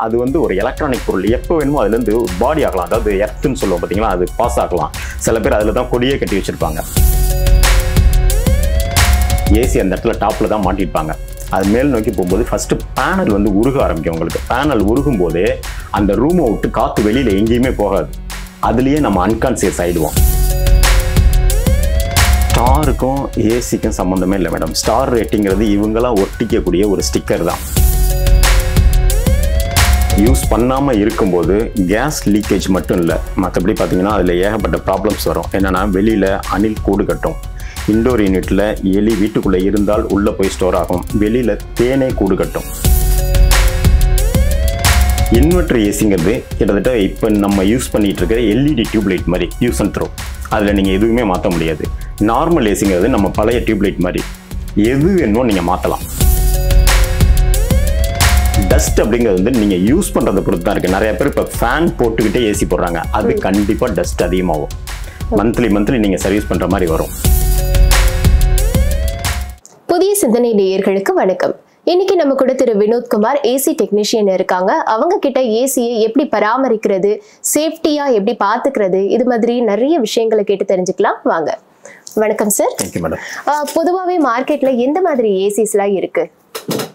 அது வந்து ஒரு எலக்ட்ரானிக் பொருள். எப்போ வேணுமோ அதுலேருந்து பாடி ஆகலாம். அதாவது எர்த்துன்னு சொல்லுவோம் பார்த்தீங்களா, அது பாஸ் ஆகலாம். சில பேர் அதில் தான் கொடியே கட்டி வச்சுருப்பாங்க. ஏசி அந்த இடத்துல டாப்பில் தான் மாட்டிருப்பாங்க. அது மேல் நோக்கி போகும்போது ஃபஸ்ட்டு பேனல் வந்து உருக ஆரம்பிக்கும். உங்களுக்கு பேனல் உருகும் போதே அந்த ரூமை விட்டு காற்று வெளியில் எங்கேயுமே போகாது. அதுலேயே நம்ம அன்கான்சியஸ் ஆகிடுவோம். ஸ்டாருக்கும் ஏசிக்கும் சம்மந்தமே இல்லை மேடம். ஸ்டார் ரேட்டிங்கிறது இவங்களாம் ஒட்டிக்கக்கூடிய ஒரு ஸ்டிக்கர் தான். யூஸ் பண்ணாமல் இருக்கும்போது கேஸ் லீக்கேஜ் மட்டும் இல்லை, மற்றபடி பார்த்தீங்கன்னா அதில் ஏகப்பட்ட ப்ராப்ளம்ஸ் வரும். என்னென்னா வெளியில் அணில் கூடு கட்டும். இண்டோர் யூனிட்டில் எலி வீட்டுக்குள்ளே இருந்தால் உள்ளே போய் ஸ்டோர் ஆகும். வெளியில் தேனே கூடு கட்டும். இன்வெர்டர் ஏசிங்கிறது கிட்டத்தட்ட இப்போ நம்ம யூஸ் பண்ணிகிட்டு இருக்கிற எல்இடி டியூப்லைட் மாதிரி, யூஸ் அண்ட் த்ரோ. அதில் நீங்கள் எதுவுமே மாற்ற முடியாது. நார்மல் ஏசிங்கிறது நம்ம பழைய டியூப்லைட் மாதிரி, எது வேணுமோ நீங்கள் மாற்றலாம். டஸ்ட் அப்படிங்கிறது வந்து நீங்கள் யூஸ் பண்ணுறதை பொறுத்து தான் இருக்குது. நிறைய பேர் இப்போ ஃபேன் போட்டுக்கிட்டே ஏசி போடுறாங்க. அது கண்டிப்பாக டஸ்ட் அதிகமாகும். மந்த்லி நீங்கள் சர்வீஸ் பண்ணுற மாதிரி வரும். புதிய சிந்தனை நேயர்களுக்கு வணக்கம். இன்னைக்கு நம்ம கூட திரு வினோத்குமார் ஏசி டெக்னீஷியன் இருக்காங்க. அவங்க கிட்ட ஏசியை எப்படி பராமரிக்கிறது, சேஃப்டியா எப்படி பாத்துக்கிறது, இது மாதிரி நிறைய விஷயங்களை கேட்டு தெரிஞ்சுக்கலாம். வாங்க. வணக்கம் சார். பொதுவாகவே மார்க்கெட்ல எந்த மாதிரி ஏசிஸ்லாம் இருக்கு?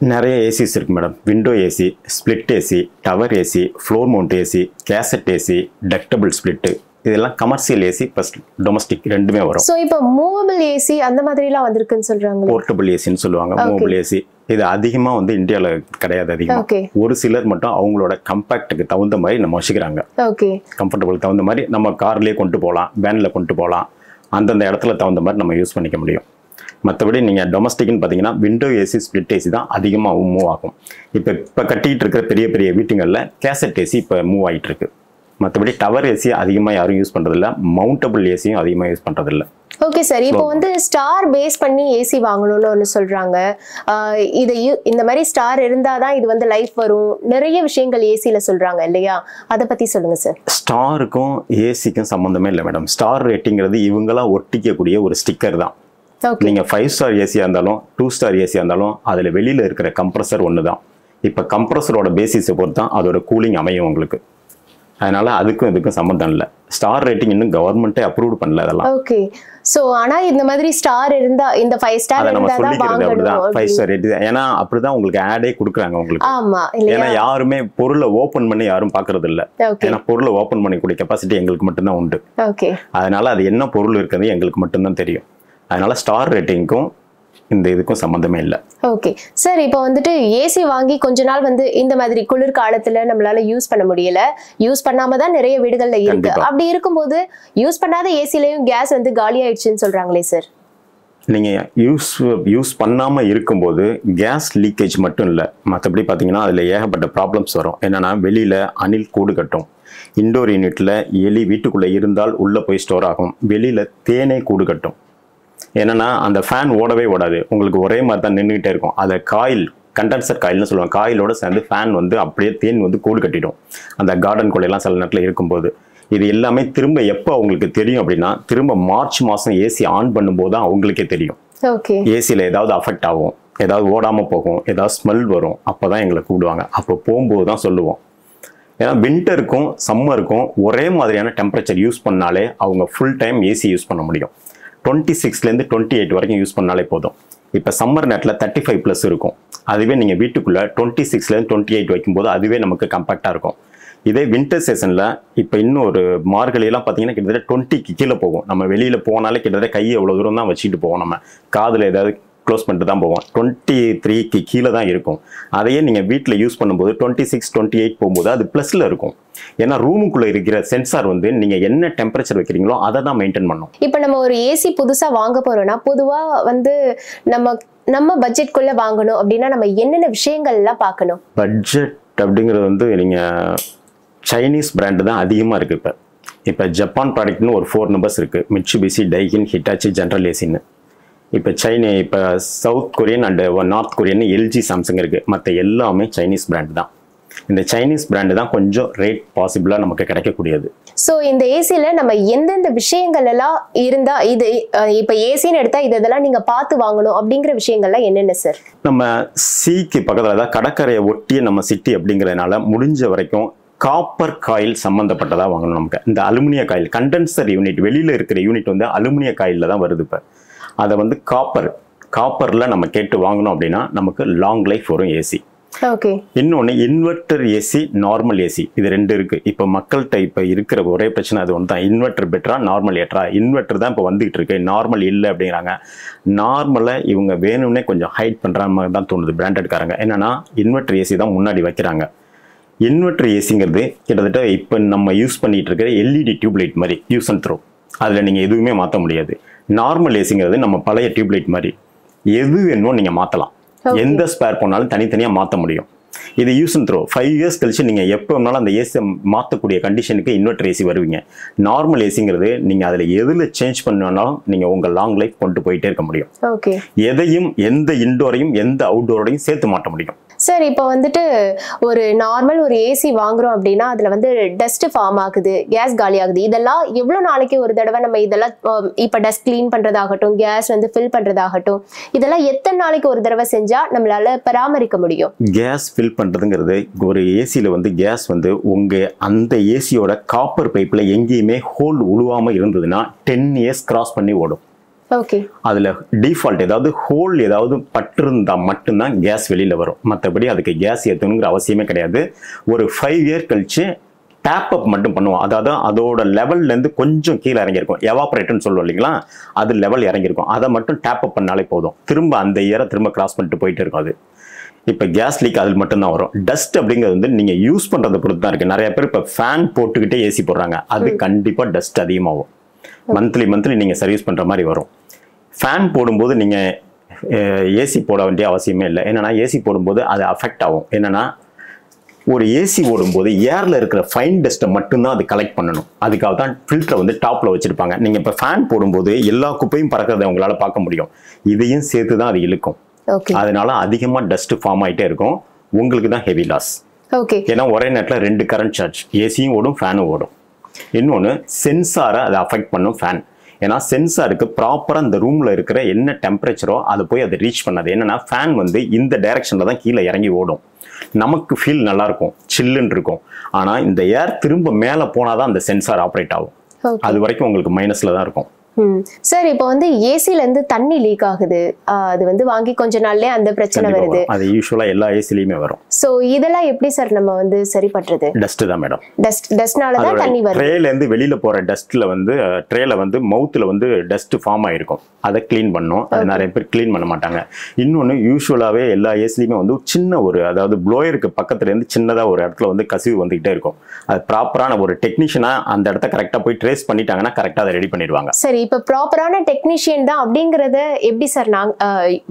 நிறைய ஏசிஸ் இருக்கு madam. Window AC, split AC, tower AC, floor mount AC, cassette AC, ductable split, இதெல்லாம் கமர்ஷியல் ஏசி ப்ளஸ் டொமஸ்டிக் ரெண்டுமே வரும். ஸோ இப்போ மூவபிள் ஏசி அந்த மாதிரிலாம் வந்திருக்குன்னு சொல்றாங்க. போர்ட்டபிள் ஏசின்னு சொல்லுவாங்க. மூவபிள் ஏசி இது அதிகமாக வந்து இந்தியாவில் கிடையாது. அதிகமாக ஒரு சிலர் மட்டும் அவங்களோட கம்பேக்டுக்கு தகுந்த மாதிரி நம்ம வச்சுக்கிறாங்க. கம்ஃபர்டபுள் தகுந்த மாதிரி நம்ம கார்லேயே கொண்டு போகலாம், வேனில் கொண்டு போகலாம். அந்தந்த இடத்துல தகுந்த மாதிரி நம்ம யூஸ் பண்ணிக்க முடியும். மற்றபடி நீங்கள் டொமஸ்டிக்னு பார்த்தீங்கன்னா விண்டோ ஏசி, ஸ்பிளிட் ஏசி தான் அதிகமாக மூவ் ஆகும். இப்போ கட்டிகிட்டு இருக்கிற பெரிய பெரிய வீட்டுங்களில் கேசட் ஏசி இப்போ மூவ் ஆகிட்டு இருக்கு. மற்றபடி டவர் ஏசி அதிகமாக யாரும் யூஸ் பண்ணுறதில்ல. மவுண்டபிள் ஏசியும் அதிகமாக யூஸ் பண்ணுறதில்ல. Okay sir. இப்போ வந்து ஸ்டார் பேஸ் பண்ணி ஏசி வாங்கணும்னு ஒன்று சொல்கிறாங்க. இது இந்த மாதிரி ஸ்டார் இருந்தால் தான் இது வந்து லைஃப் வரும், நிறைய விஷயங்கள் ஏசியில் சொல்கிறாங்க இல்லையா? அதை பற்றி சொல்லுங்கள் சார். ஸ்டாருக்கும் ஏசிக்கும் சம்மந்தமே இல்லை மேடம். ஸ்டார் ரேட்டிங்கிறது இவங்களாம் ஒட்டிக்கக்கூடிய ஒரு ஸ்டிக்கர் தான். நீங்கள் 5 ஸ்டார் ஏசியாக இருந்தாலும் 2 ஸ்டார் ஏசியாக இருந்தாலும் அதில் வெளியில் இருக்கிற கம்ப்ரஸர் ஒன்று தான். இப்போ கம்ப்ரஸரோட பேசிஸை பொறுத்து தான் அதோட கூலிங் அமையும் உங்களுக்கு. அதனால அதுக்கும் இதுக்கும் சம்மந்தம் இல்லை. ஸ்டார் ரேட்டிங் இன்னும் கவர்மெண்ட்டே அப்ரூவ் பண்ணல அதெல்லாம். ஓகே. சோ ஆனா இந்த மாதிரி ஸ்டார் இருந்தா, இந்த 5 ஸ்டார் இருந்தா தான் வாங்கணும். 5 ஸ்டார் ரேட் ஏன்னா அப்படிதான் உங்களுக்கு ஆடே கொடுக்குறாங்க உங்களுக்கு. ஆமா. ஏன்னா யாருமே பொருளை ஓபன் பண்ணி யாரும் பாக்குறது இல்ல. ஏன்னா பொருளை ஓபன் பண்ணி கூடிய கெப்பாசிட்டி எங்களுக்கு மட்டும்தான் உண்டு. ஓகே. அதனால அது என்ன பொருள் இருக்குது எங்களுக்கு மட்டும்தான் தெரியும். அதனால ஸ்டார் ரேட்டிங்க்கும் இந்த இதுக்கும் சம்பந்தமே இல்லை. Okay sir. இப்போ வந்துட்டு ஏசி வாங்கி கொஞ்ச நாள் வந்து இந்த மாதிரி குளிர் காலத்துல நம்மளால யூஸ் பண்ண முடியல, யூஸ் பண்ணாம தான் நிறைய வீடுகள்ல இருக்கு. அப்படி இருக்கும்போது யூஸ் பண்ணாத ஏசிலையும் கேஸ் வந்து காலி ஆயிடுச்சுன்னு சொல்றாங்களே சார். நீங்க யூஸ் பண்ணாம இருக்கும்போது கேஸ் லீக்கேஜ் மட்டும் இல்லை, மற்றபடி பார்த்தீங்கன்னா அதுல ஏகப்பட்ட ப்ராப்ளம்ஸ் வரும். என்னன்னா வெளியில அணில் கூடு கட்டும். இண்டோர் யூனிட்ல எலி வீட்டுக்குள்ள இருந்தால் உள்ள போய் ஸ்டோர் ஆகும். வெளியில தேனே கூடு கட்டும். என்னன்னா அந்த ஃபேன் ஓடவே ஓடாது, உங்களுக்கு ஒரே மாதிரி தான் நின்றுகிட்டே இருக்கும். அதை காயில், கண்டென்சர் காயில்னு சொல்லுவாங்க, காயிலோட சேர்ந்து ஃபேன் வந்து அப்படியே தேன் வந்து கூடு கட்டிடும் அந்த கார்டன் கொள்ளையெல்லாம் சில நேரத்தில் இருக்கும்போது. இது எல்லாமே திரும்ப எப்போ அவங்களுக்கு தெரியும் அப்படின்னா, திரும்ப மார்ச் மாதம் ஏசி ஆன் பண்ணும்போது தான் அவங்களுக்கே தெரியும். ஏசியில் ஏதாவது அஃபெக்ட் ஆகும், ஏதாவது ஓடாமல் போகும், ஏதாவது ஸ்மெல் வரும். அப்போ தான் எங்களை கூப்பிடுவாங்க. அப்போ போகும்போது தான் சொல்லுவோம். ஏன்னா வின்டருக்கும் சம்மருக்கும் ஒரே மாதிரியான டெம்பரேச்சர் யூஸ் பண்ணாலே அவங்க ஃபுல் டைம் ஏசி யூஸ் பண்ண முடியும். 26லேருந்து 28 வரைக்கும் யூஸ் பண்ணாலே போதும். இப்போ சம்மர் நேரத்தில் 35+ இருக்கும். அதுவே நீங்கள் வீட்டுக்குள்ளே 26லேருந்து 28 வைக்கும்போது அதுவே நமக்கு கம்பேக்டாக இருக்கும். இதே வின்டர் சீசனில் இப்போ இன்னும் ஒரு மார்கழியெல்லாம் பார்த்தீங்கன்னா கிட்டத்தட்ட 20க்கு கீழே போகும். நம்ம வெளியில் போனாலே கிட்டத்தட்ட கையை எவ்வளோ தூரம் தான் வச்சுட்டு போவோம், நம்ம காதில் ஏதாவது க்ளோஸ் பண்ணிட்டு தான் போவோம். 23க்கு கீழே தான் இருக்கும். அதையே நீங்கள் வீட்டில் யூஸ் பண்ணும்போது 26, 28 போகும்போது அது ப்ளஸில் இருக்கும். ஏன்னா ரூமுக்குள்ளே இருக்கிற சென்சார் வந்து நீங்கள் என்ன டெம்பரேச்சர் வைக்கிறீங்களோ அதை தான் மெயின்டைன் பண்ணும். இப்போ நம்ம ஒரு ஏசி புதுசாக வாங்க போகிறோம்னா பொதுவாக வந்து நம்ம பட்ஜெட்குள்ளே வாங்கணும் அப்படின்னா நம்ம என்னென்ன விஷயங்கள்லாம் பார்க்கணும்? பட்ஜெட் அப்படிங்கிறது வந்து நீங்கள் சைனீஸ் பிராண்டு தான் அதிகமாக இருக்குது. இப்போ ஜப்பான் ப்ராடக்ட்னு ஒரு 4 நம்பர்ஸ் இருக்குது. மிட்சுபிஷி, டைகின், ஹிட்டாச்சி, ஜென்ரல் ஏசின்னு. இப்போ South Korean and North Korean LG, Samsung இருக்குது. மற்ற எல்லாமே சைனீஸ் பிராண்ட் தான். இந்த சைனீஸ் பிராண்டு தான் கொஞ்சம் ரேட் பாசிபிளாக நமக்கு கிடைக்கக்கூடியது. ஸோ இந்த ஏசியில் நம்ம எந்தெந்த விஷயங்கள் எல்லாம் இருந்தால் இது இப்போ ஏசின்னு எடுத்தால் இதெல்லாம் நீங்கள் பார்த்து வாங்கணும் அப்படிங்கிற விஷயங்கள்லாம் என்னென்ன சார்? நம்ம சீக்கு பக்கத்தில் தான் கடற்கரையை ஒட்டிய நம்ம சிட்டி அப்படிங்கிறதுனால முடிஞ்ச வரைக்கும் காப்பர் காயில் சம்மந்தப்பட்டதாக வாங்கணும். நமக்கு இந்த அலுமினிய காயில் கண்டென்சர் யூனிட் வெளியில் இருக்கிற யூனிட் வந்து அலுமினிய காயிலில் தான் வருது. இப்போ அதை வந்து காப்பரில் நம்ம கேட்டு வாங்கணும் அப்படின்னா நமக்கு லாங் லைஃப் வரும் ஏசி. ஓகே. இன்னொன்று இன்வெர்டர் ஏசி, நார்மல் ஏசி, இது ரெண்டு இருக்குது. இப்போ மக்கள்கிட்ட இப்போ இருக்கிற ஒரே பிரச்சனை அது ஒன்று தான். இன்வெர்டர் பெட்டரா நார்மல் ஏற்றா? இன்வெர்டர் தான் இப்போ வந்துகிட்டு இருக்கு, நார்மல் இல்லை அப்படிங்கிறாங்க. நார்மலை இவங்க வேணும்னே கொஞ்சம் ஹைட் பண்ணுற மாதிரி தான் தோணுது பிராண்டட்காரங்க. என்னன்னா இன்வெர்டர் ஏசி தான் முன்னாடி வைக்கிறாங்க. இன்வெர்டர் ஏசிங்கிறது கிட்டத்தட்ட இப்போ நம்ம யூஸ் பண்ணிட்டு இருக்கிற எல்இடி டியூப்லைட் மாதிரி யூஸ் அண்ட் த்ரோ. அதில் நீங்கள் எதுவுமே மாற்ற முடியாது. நார்மல் ஏசிங்கிறது நம்ம பழைய டியூப்லைட் மாதிரி எது வேணுமோ நீங்கள் மாற்றலாம். எந்த ஸ்பேர் போனாலும் தனித்தனியாக மாற்ற முடியும். இது யூஸ் அண்ட் த்ரோ. 5 இயர்ஸ் கழிச்சு நீங்கள் எப்போ வேணாலும் அந்த ஏசியை மாற்றக்கூடிய கண்டிஷனுக்கு இன்வெர்டர் ஏசி வருவீங்க. நார்மல் ஏசிங்கிறது நீங்கள் அதில் எதில் சேஞ்ச் பண்ணாலும் நீங்கள் உங்கள் லாங் லைஃப் கொண்டு போயிட்டே இருக்க முடியும். ஓகே. எதையும் எந்த இன்டோரையும் எந்த அவுட்டோரையும் சேர்த்து மாட்ட முடியும். சார் இப்போ வந்துட்டு ஒரு நார்மல் ஒரு ஏசி வாங்குறோம் அப்படின்னா அதில் வந்து டஸ்ட் ஃபார்ம் ஆகுது, கேஸ் காலி ஆகுது. இதெல்லாம் எவ்வளோ நாளைக்கு ஒரு தடவை நம்ம இதெல்லாம் இப்போ டஸ்ட் கிளீன் பண்ணுறதாகட்டும், கேஸ் வந்து ஃபில் பண்ணுறதாகட்டும், இதெல்லாம் எத்தனை நாளைக்கு ஒரு தடவை செஞ்சால் நம்மளால பராமரிக்க முடியும்? கேஸ் ஃபில் பண்ணுறதுங்கிறது ஒரு ஏசியில் வந்து கேஸ் வந்து உங்கள் அந்த ஏசியோட காப்பர் பைப்பில் எங்கேயுமே ஹோல் உழுவாமல் இருந்ததுன்னா 10 இயர்ஸ் கிராஸ் பண்ணி ஓடும். ஓகே. அதில் டிஃபால்ட் ஏதாவது ஹோல் ஏதாவது பட்டிருந்தால் மட்டும்தான் கேஸ் வெளியில் வரும். மற்றபடி அதுக்கு கேஸ் ஏற்றணுங்கிற அவசியமே கிடையாது. ஒரு 5 இயர் கழிச்சு டேப் அப் மட்டும் பண்ணுவோம். அதாவது அதோட லெவல்லேருந்து கொஞ்சம் கீழே இறங்கியிருக்கும், எவாப்ரேட்டர்னு சொல்லுவோம் இல்லைங்களா, அது லெவல் இறங்கியிருக்கும். அதை மட்டும் டேப் அப் பண்ணாலே போதும். திரும்ப அந்த இயரை திரும்ப கிராஸ் பண்ணிட்டு போயிட்டு இருக்கும். அது இப்போ கேஸ் லீக் அதில் மட்டும்தான் வரும். டஸ்ட் அப்படிங்கிறது வந்து நீங்கள் யூஸ் பண்ணுறதை பொறுத்து தான் இருக்குது. நிறைய பேர் இப்போ ஃபேன் போட்டுக்கிட்டே ஏசி போடுறாங்க. அது கண்டிப்பாக டஸ்ட் அதிகமாகும். மந்த்லி நீங்கள் சர்வீஸ் பண்ணுற மாதிரி வரும். ஃபேன் போடும்போது நீங்கள் ஏசி போட வேண்டிய அவசியமே இல்லை. என்னென்னா ஏசி போடும்போது அது அஃபெக்ட் ஆகும். என்னென்னா ஒரு ஏசி ஓடும்போது ஏரில் இருக்கிற ஃபைன் டஸ்ட்டை மட்டும்தான் அது கலெக்ட் பண்ணணும். அதுக்காக தான் ஃபில்டரை வந்து டாப்பில் வச்சுருப்பாங்க. நீங்கள் இப்போ ஃபேன் போடும்போது எல்லா குப்பையும் பறக்கிறத உங்களால் பார்க்க முடியும். இதையும் சேர்த்து தான் அது இழுக்கும். அதனால அதிகமாக டஸ்ட் ஃபார்ம் ஆகிட்டே இருக்கும். உங்களுக்கு தான் ஹெவி லாஸ். ஓகே. ஏன்னா ஒரே நேரத்தில் 2 கரண்ட் சார்ஜ், ஏசியும் ஓடும் ஃபேனும் ஓடும். இன்னொன்று சென்சாரை அதை அஃபெக்ட் பண்ணும் ஃபேன். ஏன்னா சென்சாருக்கு ப்ராப்பராக இந்த ரூமில் இருக்கிற என்ன டெம்பரேச்சரோ அதை போய் அதை ரீச் பண்ணாது. என்னன்னா ஃபேன் வந்து இந்த டைரக்ஷனில் தான் கீழே இறங்கி ஓடும். நமக்கு ஃபீல் நல்லாயிருக்கும், சில்லுன்னு இருக்கும். ஆனால் இந்த ஏர் திரும்ப மேலே போனால் தான் அந்த சென்சார் ஆப்ரேட் ஆகும். அது வரைக்கும் உங்களுக்கு மைனஸில் தான் இருக்கும். சார் இப்போ வந்து ஏசில இருந்து தண்ணி லீக் ஆகுது, அது வந்து வாங்கி கொஞ்ச நாள்லயே அந்த பிரச்சனை வருது. அது யூசுவலா எல்லா ஏசிலயுமே வரும். சோ இதெல்லாம் எப்படி சார் நம்ம வந்து சரி பண்றது? டஸ்ட் தான் மேடம். டஸ்ட்னால தான் தண்ணி வருது. ட்ரேல இருந்து வெளியில போற டஸ்ட்ல வந்து ட்ரேல வந்து மவுத்ல வந்து டஸ்ட் ஃபார்ம் ஆயிருக்கும். அதை க்ளீன் பண்ணணும். அது நிறைய பேர் க்ளீன் பண்ண மாட்டாங்க. இன்னொன்னு யூசுவலாவே எல்லா ஏசிலயுமே வந்து சின்ன ஒரு அதாவது ப்ளோயருக்கு பக்கத்துல இருந்து சின்னதா ஒரு இடத்துல வந்து கசிவு வந்துகிட்டே இருக்கும். அது ப்ராப்பரான ஒரு டெக்னீஷியனா அந்த இடத்த கரெக்டா போய் ட்ரேஸ் பண்ணிட்டாங்கன்னா கரெக்டா அதை ரெடி பண்ணிடுவாங்க. சரி, இப்ப ப்ராப்பரான டெக்னீஷியன் தான் அப்படிங்கறத எப்படி சார்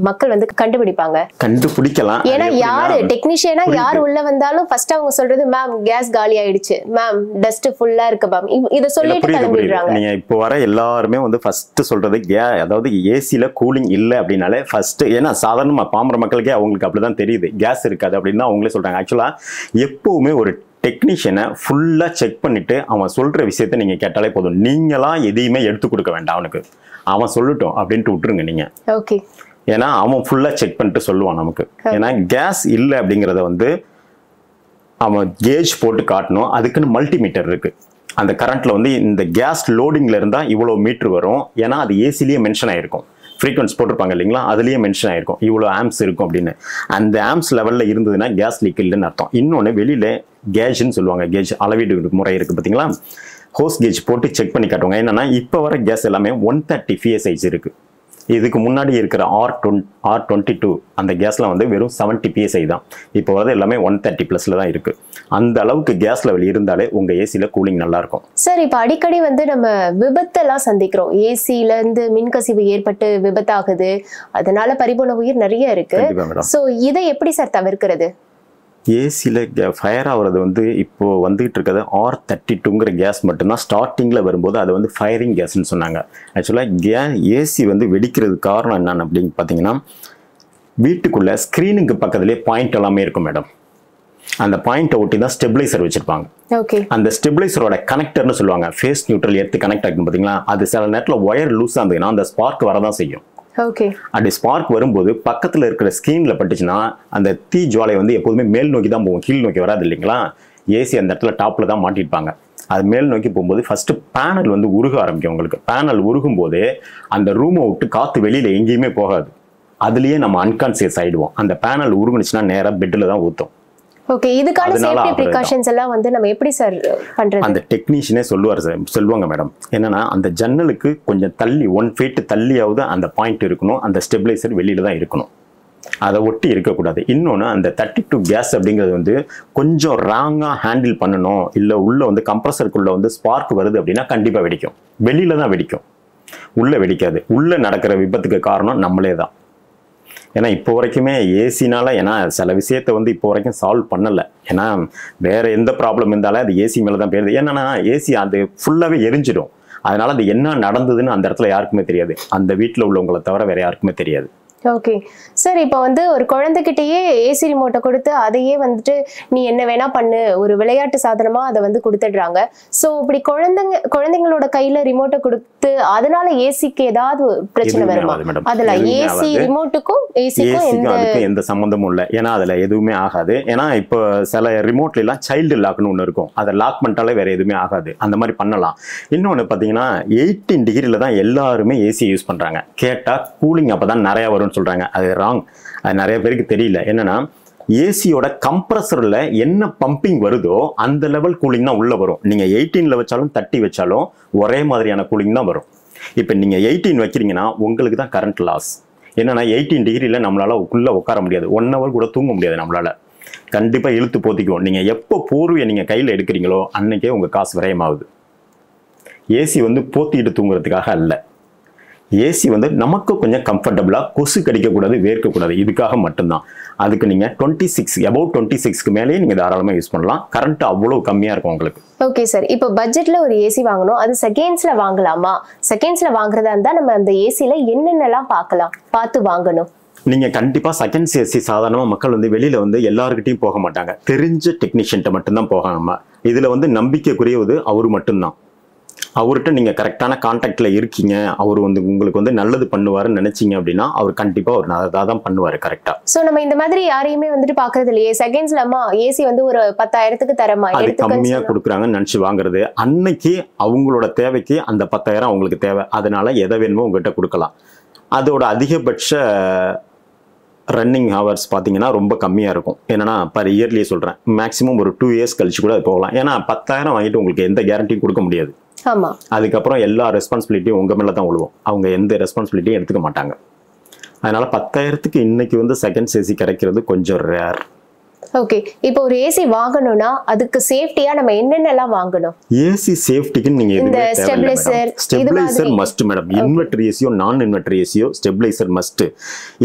மக்கள் வந்து கண்டுபிடிப்பாங்க? கண்டுபிடிக்கலாம். ஏன்னா யாரு டெக்னீஷியனா யார் உள்ள வந்தாலும் ஃபர்ஸ்ட் அவங்க சொல்றது மேம் கேஸ் காலி ஆயிடுச்சு, மேம் டஸ்ட் ஃபுல்லா இருக்கு மேம், இத சொல்லிட்டு கிளம்பிடுறாங்க. நீங்க இப்போ வர எல்லாருமே வந்து ஃபர்ஸ்ட் சொல்றது அதாவது ஏசில கூலிங் இல்ல அப்படின்னாலே ஃபர்ஸ்ட், ஏன்னா சாதாரணமா பாமர மக்களுக்கே அவங்களுக்கு அப்படிதான் தெரியுது கேஸ் இருக்காது அப்படின்னு அவங்களே சொல்றாங்க. ஆக்சுவலா எப்பவுமே ஒரு டெக்னீஷியனை ஃபுல்லாக செக் பண்ணிட்டு அவன் சொல்கிற விஷயத்த நீங்கள் கேட்டாலே போதும். நீங்களாம் எதையுமே எடுத்து கொடுக்க வேண்டாம். அவனுக்கு அவன் சொல்லட்டும் அப்படின்ட்டு விட்டுருங்க நீங்கள். ஓகே. ஏன்னா அவன் ஃபுல்லாக செக் பண்ணிட்டு சொல்லுவான் நமக்கு. ஏன்னா கேஸ் இல்லை அப்படிங்கிறத வந்து அவன் கேஜ் போட்டு காட்டணும். அதுக்குன்னு மல்டிமீட்டர் இருக்குது. அந்த கரண்ட்டில் வந்து இந்த கேஸ் லோடிங்கில் இருந்தால் இவ்வளோ மீட்ரு வரும். ஏன்னா அது ஏசிலேயே மென்ஷன் ஆகிருக்கும். ஃப்ரீக்வன்ஸ் போட்டிருப்பாங்க இல்லைங்களா, அதுலேயே மென்ஷன் ஆகிருக்கும் இவ்வளோ ஆம்ஸ் இருக்கும் அப்படின்னு. அந்த ஆம்ஸ் லெவலில் இருந்ததுன்னா கேஸ் லீக் இல்லைன்னு அர்த்தம். இன்னொன்று வெளியில் கேஜ்ன்னு சொல்லுவாங்க, கேஜ் அளவீடு முறை இருக்குது பார்த்தீங்களா, ஹோஸ் கேஜ் போட்டு செக் பண்ணி காட்டுவாங்க. என்னென்னா இப்போ வர கேஸ் எல்லாமே 130 PSI இருக்குது. இதுக்கு முன்னாடி இருக்கிற R22 அந்த கேஸ்லாம் வந்து வெறும் 70 PSI தான். இப்போ வரது எல்லாமே 130+ தான் இருக்குது. அந்த அளவுக்கு கேஸ் லெவல் இருந்தாலே உங்கள் ஏசியில் கூலிங் நல்லாயிருக்கும். சார் இப்போ அடிக்கடி வந்து நம்ம விபத்தெல்லாம் சந்திக்கிறோம். ஏசியிலேருந்து மின்கசிவு ஏற்பட்டு விபத்தாகுது, அதனால பறிபோன உயிர் நிறைய இருக்கு. ஸோ இதை எப்படி சார் தவிர்க்கிறது? ஏசியில் ஃபயர் ஆகிறது வந்து இப்போது வந்துகிட்டு இருக்கிறது R32ங்கிற கேஸ் மட்டும்தான். ஸ்டார்டிங்கில் வரும்போது அது வந்து ஃபயரிங் கேஸ்ன்னு சொன்னாங்க. ஆக்சுவலாக ஏசி வந்து வெடிக்கிறதுக்கு காரணம் என்னன்னு அப்படின்னு பார்த்தீங்கன்னா, வீட்டுக்குள்ளே ஸ்க்ரீனுக்கு பக்கத்துலேயே பாயிண்ட் எல்லாமே இருக்கும் மேடம். அந்த பாயிண்ட்டை ஒட்டி தான் ஸ்டெபிளைசர் வச்சிருப்பாங்க. ஓகே. அந்த ஸ்டெபிளைசரோட கனெக்டர்னு சொல்லுவாங்க, ஃபேஸ் நியூட்ரல் எர்த் கனெக்ட் ஆகும் பார்த்தீங்களா, அது சில நேரத்தில் ஒயர் லூஸாக இருந்ததுன்னா அந்த ஸ்பார்க் வரதான் செய்யும். ஓகே. அப்படி ஸ்பார்க் வரும்போது பக்கத்தில் இருக்கிற ஸ்கிரீன்ல பட்டுச்சுன்னா அந்த தீ ஜுவாலை வந்து எப்போதுமே மேல் நோக்கி தான் போகும், கீழ் நோக்கி வராது இல்லைங்களா. ஏசி அந்த இடத்துல டாப்ல தான் மாட்டிருப்பாங்க. அது மேல் நோக்கி போகும்போது ஃபர்ஸ்ட் பேனல் வந்து உருக ஆரம்பிக்கும். உங்களுக்கு பேனல் உருகும் போதே அந்த ரூமை விட்டு காத்து வெளியில எங்கேயுமே போகாது, அதுலயே நம்ம அன்கான்சியஸ் ஆயிடுவோம். அந்த பேனல் உருகுனுச்சுன்னா நேரா பெட்ல தான் ஊத்தும். ஓகே. இதுக்கான சேஃப்டி பிரிகாஷன்ஸ் எல்லாம் வந்து நம்ம எப்படி சார் பண்றது? அந்த டெக்னீஷியனே சொல்லுவாங்க மேடம். என்னன்னா அந்த ஜன்னலுக்கு கொஞ்சம் தள்ளி 1 feet தள்ளியாவது அந்த பாயிண்ட் இருக்கணும், அந்த ஸ்டெபிளைசர் வெளியில தான் இருக்கணும், அதை ஒட்டி இருக்கக்கூடாது. இன்னொன்று அந்த 32 கேஸ் அப்படிங்கிறது வந்து கொஞ்சம் ராங்காக ஹேண்டில் பண்ணணும். இல்லை உள்ள வந்து கம்ப்ரஸருக்குள்ள வந்து ஸ்பார்க் வருது அப்படின்னா கண்டிப்பாக வெடிக்கும். வெளியில தான் வெடிக்கும், உள்ள வெடிக்காது. உள்ள நடக்கிற விபத்துக்கு காரணம் நம்மளே தான். ஏன்னா இப்போ வரைக்குமே ஏசினால, ஏன்னா சில விஷயத்த வந்து இப்போ வரைக்கும் சால்வ் பண்ணலை. ஏன்னா வேற எந்த ப்ராப்ளம் இருந்தாலும் அது ஏசி மேலே தான் போயிருது. என்னன்னா ஏசி அது ஃபுல்லாகவே எரிஞ்சிடும். அதனால அது என்ன நடந்ததுன்னு அந்த இடத்துல யாருக்குமே தெரியாது, அந்த வீட்டில் உள்ளவங்களை தவிர வேற யாருக்குமே தெரியாது. Okay sir. இப்போ வந்து ஒரு குழந்தைகிட்டயே ஏசி ரிமோட்டை கொடுத்து அதையே வந்துட்டு நீ என்ன வேணா பண்ணு, ஒரு விளையாட்டு சாதனமா அதை வந்து கொடுத்துடுறாங்க. ஸோ இப்படி குழந்தைங்களோட கையில ரிமோட்டை கொடுத்து அதனால ஏசிக்கு ஏதாவது பிரச்சனை வருமா? அதுல ஏசி ரிமோட்டுக்கும் ஏசிக்கும் எந்த சம்பந்தமும் இல்லை. ஏன்னா அதுல எதுவுமே ஆகாது. ஏன்னா இப்போ சில ரிமோட்ல எல்லாம் சைல்டு லாக்னு ஒன்று இருக்கும், அதை லாக் பண்ணிட்டாலே வேற எதுவுமே ஆகாது. அந்த மாதிரி பண்ணலாம். இன்னொன்று பார்த்தீங்கன்னா 18 டிகிரில தான் எல்லாருமே ஏசி யூஸ் பண்றாங்க. கேட்டா கூலிங் அப்பதான் நிறைய வரும் சொல்றாங்க. அது ராங். அது நிறைய பேருக்கு தெரியல. என்னன்னா ஏசியோட கம்ப்ரஸர்ல என்ன பம்பிங் வருதோ அந்த லெவல் கூலிங் தான் உள்ள வரும். நீங்க 18ல வச்சாலும் 30 வச்சாலும் ஒரே மாதிரியான கூலிங் தான் வரும். இப்போ நீங்க 18 வைக்கிறீங்கன்னா உங்களுக்கு தான் கரண்ட் லாஸ். என்னன்னா 18 டிகிரில நம்மளால உள்ள உட்கார முடியாது, 1 hour கூட தூங்க முடியாது நம்மளால. கண்டிப்பா இழுத்து போத்திக்குவோம். நீங்க எப்போ போர்வையை நீங்க கையில எடுக்கிறீங்களோ அன்னைக்கே உங்க காசு விரயமாகுது. ஏசி வந்து போத்திட்டு தூங்குறதுக்காக அல்ல. ஏசி வந்து நமக்கு கொஞ்சம் கம்ஃபர்டபுளா, கொசு கடிக்கக்கூடாது, வேர்க்கக்கூடாது, இதுக்காக மட்டும்தான். அதுக்கு நீங்க 26 above 26க்கு மேலேயே நீங்க தாராளமா யூஸ் பண்ணலாம். கரண்ட் அவ்வளவு கம்மியா இருக்கும் உங்களுக்கு. Okay sir. இப்போ பட்ஜெட்ல ஒரு ஏசி வாங்கணும், அது செகண்ட்ஸ்ல வாங்கலாமா? செகண்ட்ஸ்ல வாங்குறதா இருந்தா நம்ம அந்த ஏசில என்னென்னலாம் பார்த்து வாங்கணும்? நீங்க கண்டிப்பா செகண்ட்ஸ் ஏசி சாதாரணமா மக்கள் வந்து வெளியில வந்து எல்லாருக்கிட்டையும் போக மாட்டாங்க, தெரிஞ்ச டெக்னீஷியன்ட்ட மட்டும்தான் போகாம. இதுல வந்து நம்பிக்கைக்குரியது அவரு மட்டும்தான். அவர்கிட்ட நீங்க கரெக்டான கான்டாக்ட்ல இருக்கீங்க, அவர் வந்து உங்களுக்கு வந்து நல்லது பண்ணுவாருன்னு நினைச்சீங்க அப்படின்னா அவர் கண்டிப்பா ஒரு தான் பண்ணுவாரு கரெக்டா. சோ நம்ம இந்த மாதிரி யாரையுமே வந்துட்டு பாக்குறது இல்லையே. செகண்ட்ஸ்ல அம்மா ஏசி வந்து ஒரு 10,000க்கு தரமா, அது கம்மியா கொடுக்குறாங்கன்னு நினைச்சு வாங்குறது. அன்னைக்கு அவங்களோட தேவைக்கு அந்த 10,000 அவங்களுக்கு தேவை, அதனால எதை வேணுமோ உங்ககிட்ட கொடுக்கலாம். அதோட அதிகபட்ச ரன்னிங் ஹவர்ஸ் பார்த்தீங்கன்னா ரொம்ப கம்மியாக இருக்கும். என்னன்னா பர் இயர்லியே சொல்கிறேன், மேக்ஸிமம் ஒரு 2 years கழிச்சு கூட அது போகலாம். ஏன்னா 10,000 வாங்கிட்டு உங்களுக்கு எந்த கேரண்டியும் கொடுக்க முடியாது. அதுக்கப்புறம் எல்லா ரெஸ்பான்சிபிலிட்டியும் உங்க மேல தான் விழுவும், அவங்க எந்த ரெஸ்பான்சிபிலிட்டியும் எடுத்துக்க மாட்டாங்க. அதனால 10,000க்கு இன்னைக்கு வந்து செகண்ட் ஏசி கிடைக்கிறது கொஞ்சம் ரேர். ஓகே. இப்போ ஒரு ஏசி வாங்கணும்னா அதுக்கு சேஃப்டியா நம்ம என்னென்னலாம் வாங்கணும்? ஏசி சேஃப்டிக்கு நீங்க இந்த ஸ்டெபிளைசர் மஸ்ட் மேடம். இன்வெர்டர் ஏசியோ நான் இன்வெர்டர் ஏசியோ ஸ்டெபிளைசர் மஸ்ட்.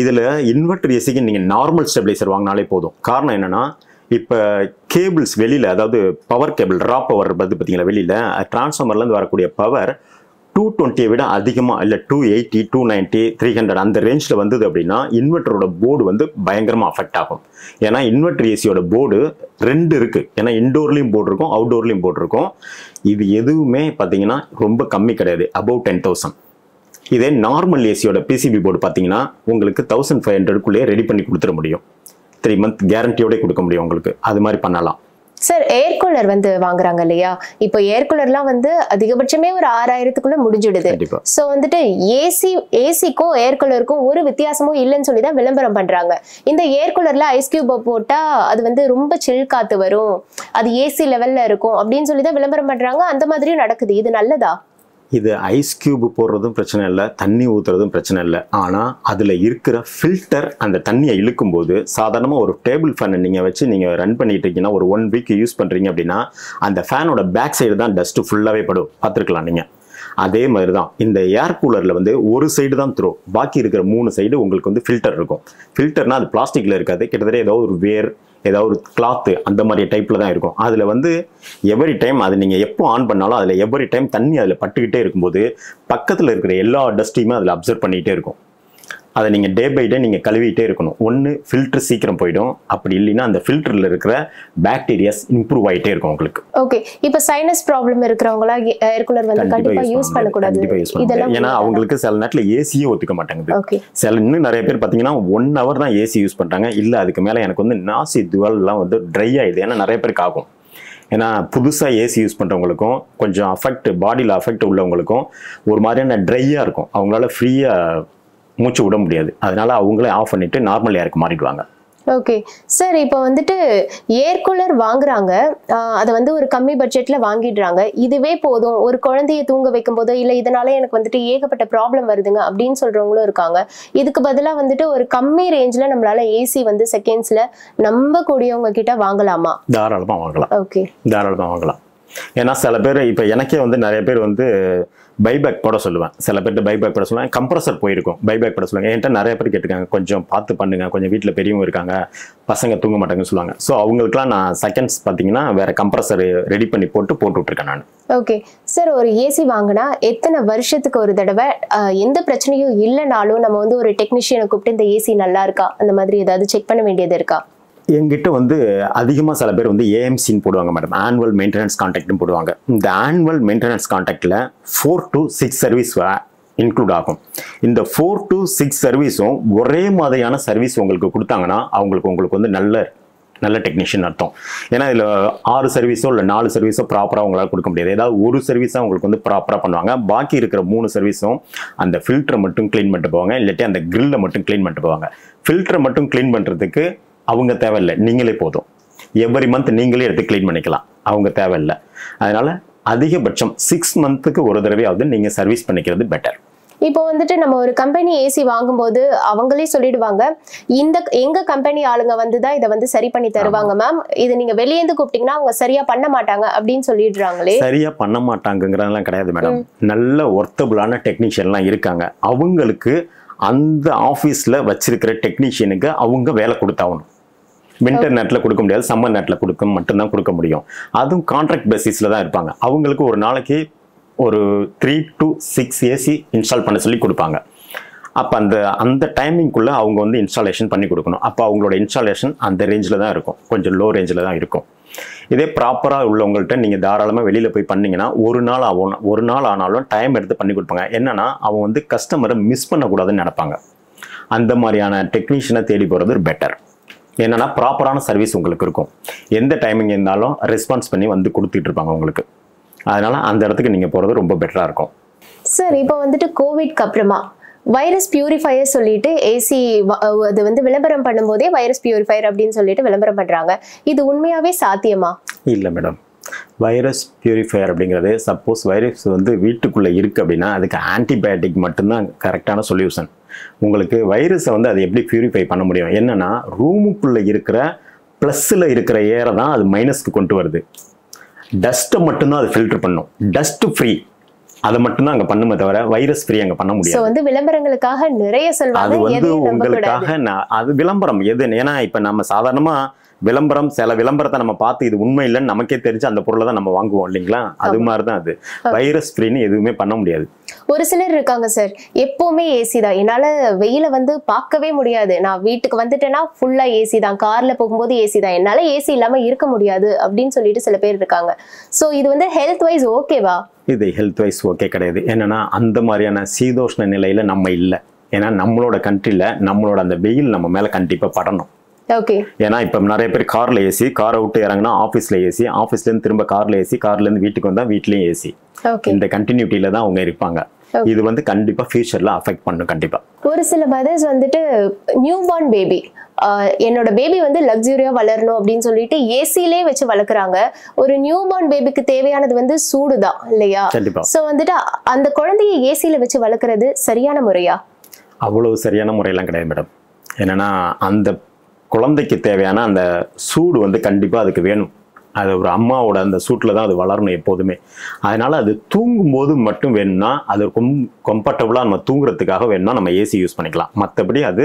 இதுல இன்வெர்டர் ஏசிக்கு நீங்க நார்மல் ஸ்டெபிளைசர் வாங்கினாலே போதும். காரணம் என்னன்னா இப்போ கேபிள்ஸ் வெளியில், அதாவது பவர் கேபிள் ரா பவர் வருது பார்த்தீங்களா வெளியில், டிரான்ஸ்ஃபார்மர்லேருந்து வரக்கூடிய பவர் 220 விட அதிகமாக இல்லை 280, 290, 300 அந்த ரேஞ்சில் வந்தது அப்படின்னா இன்வெர்டரோட போர்டு வந்து பயங்கரமாக அஃபெக்ட் ஆகும். ஏன்னா இன்வெர்டர் ஏசியோட போர்டு 2 இருக்குது. ஏன்னா இன்டோர்லேயும் போர்டு இருக்கும், அவுட்டோர்லேயும் போர்டு இருக்கும். இது எதுவுமே பார்த்தீங்கன்னா ரொம்ப கம்மி கிடையாது, அபவ் 10,000. இதே நார்மல் ஏசியோட பிசிபி போர்டு பார்த்தீங்கன்னா உங்களுக்கு 1,500க்குள்ளேயே ரெடி பண்ணி கொடுத்துட முடியும். 3 month கேரண்டியோட கொடுக்க முடியும் உங்களுக்கு. அது மாதிரி பண்ணலாம். சார் ஏர் கூலர் வந்து வாங்குறாங்க இல்லையா, இப்போ ஏர் கூலர்லாம் வந்து அதிகபட்சமே ஒரு 6,000க்குள்ள முடிஞ்சிடுது. ஸோ வந்துட்டு ஏசிக்கும் ஏர் கூலருக்கும் ஒரு வித்தியாசமும் இல்லைன்னு சொல்லி தான் விளம்பரம் பண்றாங்க. இந்த ஏர் கூலர்ல ஐஸ் கியூப் போட்டா அது வந்து ரொம்ப சில் காத்து வரும், அது ஏசி லெவல்ல இருக்கும் அப்படின்னு சொல்லி தான் விளம்பரம் பண்றாங்க. அந்த மாதிரியும் நடக்குது. இது நல்லதா? இது ஐஸ் கியூப் போடுறதும் பிரச்சனை இல்லை, தண்ணி ஊற்றுறதும் பிரச்சனை இல்லை. ஆனால் அதில் இருக்கிற ஃபில்டர் அந்த தண்ணியை இழுக்கும் போது, சாதாரணமாக ஒரு டேபிள் ஃபேனை நீங்கள் வச்சு நீங்கள் ரன் பண்ணிட்டு இருக்கீங்கன்னா ஒரு 1 week யூஸ் பண்ணுறீங்க அப்படின்னா அந்த ஃபேனோட பேக் சைடு தான் டஸ்ட்டு ஃபுல்லாகவே படும், பார்த்துருக்கலாம் நீங்கள். அதே மாதிரி தான் இந்த ஏர் கூலரில் வந்து ஒரு சைடு தான் த்ரோ, பாக்கி இருக்கிற 3 சைடு உங்களுக்கு வந்து ஃபில்டர் இருக்கும். ஃபில்டர்னா அது பிளாஸ்டிக்கில் இருக்காது, கிட்டத்தட்ட ஏதோ ஒரு வேர், ஏதாவது ஒரு கிளாத்து அந்த மாதிரி டைப்பில் தான் இருக்கும். அதில் வந்து எவரி டைம் அது நீங்கள் எப்போ ஆன் பண்ணாலும் அதில் எவரி டைம் தண்ணி அதில் பட்டுக்கிட்டே இருக்கும்போது பக்கத்தில் இருக்கிற எல்லா டஸ்ட்டையுமே அதில் அப்சர்வ் பண்ணிகிட்டே இருக்கும். அதை நீங்கள் டே பை டே நீங்கள் கழுவிட்டே இருக்கணும். ஒன்று ஃபில்டர் சீக்கிரம் போயிடும், அப்படி இல்லைன்னா அந்த ஃபில்டரில் இருக்கிற பாக்டீரியாஸ் இம்ப்ரூவ் ஆகிட்டே இருக்கும் உங்களுக்கு. ஓகே, இப்போ சைனஸ் ப்ராப்ளம் இருக்கிறவங்களா ஏர் கூலர் வந்து கண்டிப்பா யூஸ் பண்ணக்கூடாது. இதெல்லாம் ஏன்னா அவங்களுக்கு சில நேரத்தில் ஏசியே ஒத்துக்க மாட்டாங்குது. இன்னும் நிறைய பேர் பார்த்தீங்கன்னா 1 hour தான் ஏசி யூஸ் பண்ணுறாங்க. இல்லை அதுக்கு மேலே எனக்கு வந்து நாசி துவல்லாம் வந்து ட்ரை ஆகிடுது. ஏன்னா நிறைய பேருக்கு ஆகும். ஏன்னா புதுசாக ஏசி யூஸ் பண்ணுறவங்களுக்கும் கொஞ்சம் பாடியில் அஃபெக்ட் உள்ளவங்களுக்கும் ஒரு மாதிரியான ட்ரையாக இருக்கும். அவங்களால ஃப்ரீயாக மூச்சு விட முடியாது. அதனால அவங்களே ஆஃப் பண்ணிட்டு நார்மல் ஏருக்கு மாறிடுவாங்க. ஓகே சார், இப்போ வந்துட்டு ஏர் கூலர் வாங்குறாங்க, அதை வந்து ஒரு கம்மி பட்ஜெட்ல வாங்கிடுறாங்க. இதுவே போதும், ஒரு குழந்தைய தூங்க வைக்கும் போதோ இல்லை இதனால எனக்கு வந்துட்டு ஏகப்பட்ட ப்ராப்ளம் வருதுங்க அப்படின்னு சொல்றவங்களும் இருக்காங்க. இதுக்கு பதிலாக வந்துட்டு ஒரு கம்மி ரேஞ்சில் நம்மளால ஏசி வந்து செகண்ட்ஸ்ல நம்ப கூடியவங்க கிட்ட வாங்கலாமா? தாராளமாக வாங்கலாம். ஓகே, தாராளமாக வாங்கலாம். ஏன்னா சில பேர் இப்போ எனக்கே வந்து நிறைய பேர் வந்து பைபேக் போட சொல்லுவேன். சில பேர்ட்டு பைபேக் போட சொல்லுவேன். கம்ப்ரஸர் போயிருக்கும், பைபேக் போட சொல்லுவாங்க. என்கிட்ட நிறைய பேர் கேட்டுருக்காங்க, கொஞ்சம் பார்த்து பண்ணுங்க, கொஞ்சம் வீட்டில் பெரியவங்க இருக்காங்க, பசங்க தூங்க மாட்டாங்கன்னு சொல்லுவாங்க. ஸோ அவங்களுக்குலாம் நான் செகண்ட்ஸ் பார்த்தீங்கன்னா வேற கம்ப்ரஸர் ரெடி பண்ணி போட்டு விட்டுருக்கேன் நான். ஓகே சார், ஒரு ஏசி வாங்கினா எத்தனை வருஷத்துக்கு ஒரு தடவை எந்த பிரச்சனையும் இல்லைனாலும் நம்ம வந்து ஒரு டெக்னீஷியனை கூப்பிட்டு இந்த ஏசி நல்லா இருக்கா அந்த மாதிரி ஏதாவது செக் பண்ண வேண்டியது இருக்கா? எங்கிட்ட வந்து அதிகமாக சில பேர் வந்து ஏஎம்சின்னு போடுவாங்க மேடம், ஆனுவல் மெயின்டெனன்ஸ் கான்ட்ராக்ட்னு போடுவாங்க. இந்த ஆனுவல் மெயின்டெனன்ஸ் கான்ட்ராக்டில் 4 to 6 சர்வீஸ் இன்க்ளூட் ஆகும். இந்த 4 to 6 சர்வீஸும் ஒரே மாதிரியான சர்வீஸ் உங்களுக்கு கொடுத்தாங்கன்னா உங்களுக்கு வந்து நல்ல டெக்னீஷியன் அர்த்தம். ஏன்னா இதில் 6 சர்வீஸோ இல்லை 4 சர்வீஸோ ப்ராப்பராக உங்களால் கொடுக்க முடியாது. ஏதாவது ஒரு சர்வீஸாக உங்களுக்கு வந்து ப்ராப்பராக பண்ணுவாங்க. பாக்கி இருக்கிற 3 சர்வீஸும் அந்த ஃபில்டரை மட்டும் க்ளீன் பண்ணிட்டு போவாங்க, இல்லாட்டி அந்த கிரில்லை மட்டும் க்ளீன் பண்ணிட்டு போவாங்க. ஃபில்டரை மட்டும் க்ளீன் பண்ணுறதுக்கு அவங்க தேவையில்லை, நீங்களே போதும். எவ்ரி மந்த் நீங்களே எடுத்து க்ளீன் பண்ணிக்கலாம், அவங்க தேவையில்லை. அதனால அதிகபட்சம் 6 மந்த்துக்கு ஒரு தடவையாவது நீங்கள் சர்வீஸ் பண்ணிக்கிறது பெட்டர். இப்போ வந்துட்டு நம்ம ஒரு கம்பெனி ஏசி வாங்கும்போது அவங்களே சொல்லிடுவாங்க, எங்க கம்பெனி ஆளுங்க வந்துதான் இதை வந்து சரி பண்ணி தருவாங்க மேம், இது நீங்க வெளியேந்து கூப்பிட்டீங்கன்னா அவங்க சரியா பண்ண மாட்டாங்க அப்படின்னு சொல்லிடுறாங்களே. சரியா பண்ண மாட்டாங்கிறதெல்லாம் கிடையாது மேடம். நல்ல ஒர்த்தபிளான டெக்னீஷியன்லாம் இருக்காங்க. அவங்களுக்கு அந்த ஆஃபீஸில் வச்சிருக்கிற டெக்னீஷியனுக்கு அவங்க வேலை கொடுத்தாகணும். வின்டர் நேரத்தில் கொடுக்க முடியாது, சம்மர் நேரத்தில் மட்டும்தான் கொடுக்க முடியும். அதுவும் கான்ட்ராக்ட் பேசிஸில் தான் இருப்பாங்க. அவங்களுக்கு ஒரு நாளைக்கு ஒரு 3 to 6 ஏசி இன்ஸ்டால் பண்ண சொல்லி கொடுப்பாங்க. அப்போ அந்த டைமிங்குள்ளே அவங்க வந்து இன்ஸ்டாலேஷன் பண்ணி கொடுக்கணும். அப்போ அவங்களோட இன்ஸ்டாலேஷன் அந்த ரேஞ்சில் தான் இருக்கும், கொஞ்சம் லோ ரேஞ்சில் தான் இருக்கும். இதே ப்ராப்பராக உள்ளவங்கள்ட்ட நீங்கள் தாராளமாக வெளியில் போய் பண்ணிங்கன்னா ஒரு நாள் ஆனாலும் டைம் எடுத்து பண்ணி கொடுப்பாங்க. என்னன்னா அவன் வந்து கஸ்டமரை மிஸ் பண்ணக்கூடாதுன்னு நினைப்பாங்க. அந்த மாதிரியான டெக்னீஷியனை தேடி போகிறது பெட்டர். என்னன்னா ப்ராப்பரான சர்வீஸ் உங்களுக்கு இருக்கும். எந்த டைமிங் இருந்தாலும் ரெஸ்பான்ஸ் பண்ணி வந்து கொடுத்துட்டு இருப்பாங்க உங்களுக்கு. அதனால அந்த இடத்துக்கு நீங்கள் போகிறது ரொம்ப பெட்டராக இருக்கும். சார், இப்போ வந்துட்டு கோவிட்க்கு அப்புறமா வைரஸ் பியூரிஃபையர் சொல்லிட்டு ஏசி அது வந்து விளம்பரம் பண்ணும்போதே வைரஸ் பியூரிஃபையர் அப்படின்னு சொல்லிட்டு விளம்பரம் பண்றாங்க. இது உண்மையாவே சாத்தியமா? இல்லை மேடம், வைரஸ் பியூரிஃபையர் அப்படிங்கிறது சப்போஸ் வைரஸ் வந்து வீட்டுக்குள்ளே இருக்குது அப்படின்னா அதுக்கு ஆன்டிபயோட்டிக் மட்டும்தான் கரெக்டான சொல்யூஷன். உங்களுக்கு வைரஸை வந்து அது எப்படி பியூரிஃபை பண்ண முடியும்? என்னன்னா ரூமுக்குள்ளே இருக்கிற ப்ளஸ்ஸில் இருக்கிற ஏரை தான் அது மைனஸ்க்கு கொண்டு வருது. டஸ்ட்டை மட்டும்தான் அது ஃபில்டர் பண்ணும். டஸ்ட் ஃப்ரீ அதை மட்டும்தான் அங்க பண்ணுமே தவிர வைரஸ் ஃப்ரீ அங்க பண்ண முடியாது. வந்து விளம்பரங்களுக்காக நிறைய சொல்வாங்க. அது வந்து உங்களுக்காக அது விளம்பரம் எது? ஏன்னா இப்ப நம்ம சாதாரணமா விளம்பரம் சில விளம்பரத்தை நம்ம பார்த்து இது உண்மை இல்லைன்னு நமக்கே தெரிஞ்சு அந்த பொருளை தான் நம்ம வாங்குவோம் இல்லைங்களா? அது மாதிரிதான் அது. வைரஸ் ஃப்ரீன்னு எதுவுமே பண்ண முடியாது. ஒரு சிலர் இருக்காங்க சார், எப்பவுமே ஏசி தான், என்னால வெயில வந்து பார்க்கவே முடியாது, நான் வீட்டுக்கு வந்துட்டேன்னா ஃபுல்லா ஏசி தான், கார்ல போகும்போது ஏசி தான், என்னால ஏசி இல்லாம இருக்க முடியாது அப்படின்னு சொல்லிட்டு சில பேர் இருக்காங்க. சோ இது வந்து ஹெல்த் வைஸ் ஓகேவா? இது ஹெல்த் வைஸ் ஓகே கிடையாது. என்னன்னா அந்த மாதிரியான சீதோஷ்ண நிலையில நம்ம இல்லை. ஏன்னா நம்மளோட கண்ட்ரில நம்மளோட அந்த வெயில் நம்ம மேல கண்டிப்பா படணும். ஏன்னா இப்ப நிறைய பேர் கார்ல ஏசி, காரை விட்டு இறங்கினா ஆபீஸ்ல ஏசி, ஆபீஸ்ல இருந்து திரும்ப கார்ல ஏசி, கார்ல இருந்து வீட்டுக்கு வந்தா வீட்லயும் ஏசி. இந்த கண்டினியூட்டில தான் அவங்க இருப்பாங்க. இது வந்து கண்டிப்பா ஃபியூச்சர்ல அஃபெக்ட் பண்ணும் கண்டிப்பா. ஒரு சில மதர்ஸ் வந்துட்டு நியூ பார்ன் பேபி, என்னோட பேபி வந்து லக்ஸூரியா வளரணும் அப்படின்னு சொல்லிட்டு ஏசிலே வச்சு வளர்க்குறாங்க. ஒரு நியூ பார்ன் பேபிக்கு தேவையானது வந்து சூடுதான் இல்லையா? சோ வந்துட்டு அந்த குழந்தைய ஏசில வச்சு வளர்க்கறது சரியான முறையா? அவ்வளவு சரியான முறையெல்லாம் கிடையாது மேடம். என்னன்னா அந்த குழந்தைக்கு தேவையான அந்த சூடு வந்து கண்டிப்பா அதுக்கு வேணும். அது ஒரு அம்மாவோட அந்த சூட்டில் தான் அது வளரணும் எப்போதுமே. அதனால அது தூங்கும்போது மட்டும் வேணும்னா அது கம்ஃபர்டபுளாக நம்ம தூங்குறதுக்காக வேணும்னா நம்ம ஏசி யூஸ் பண்ணிக்கலாம். மற்றபடி அது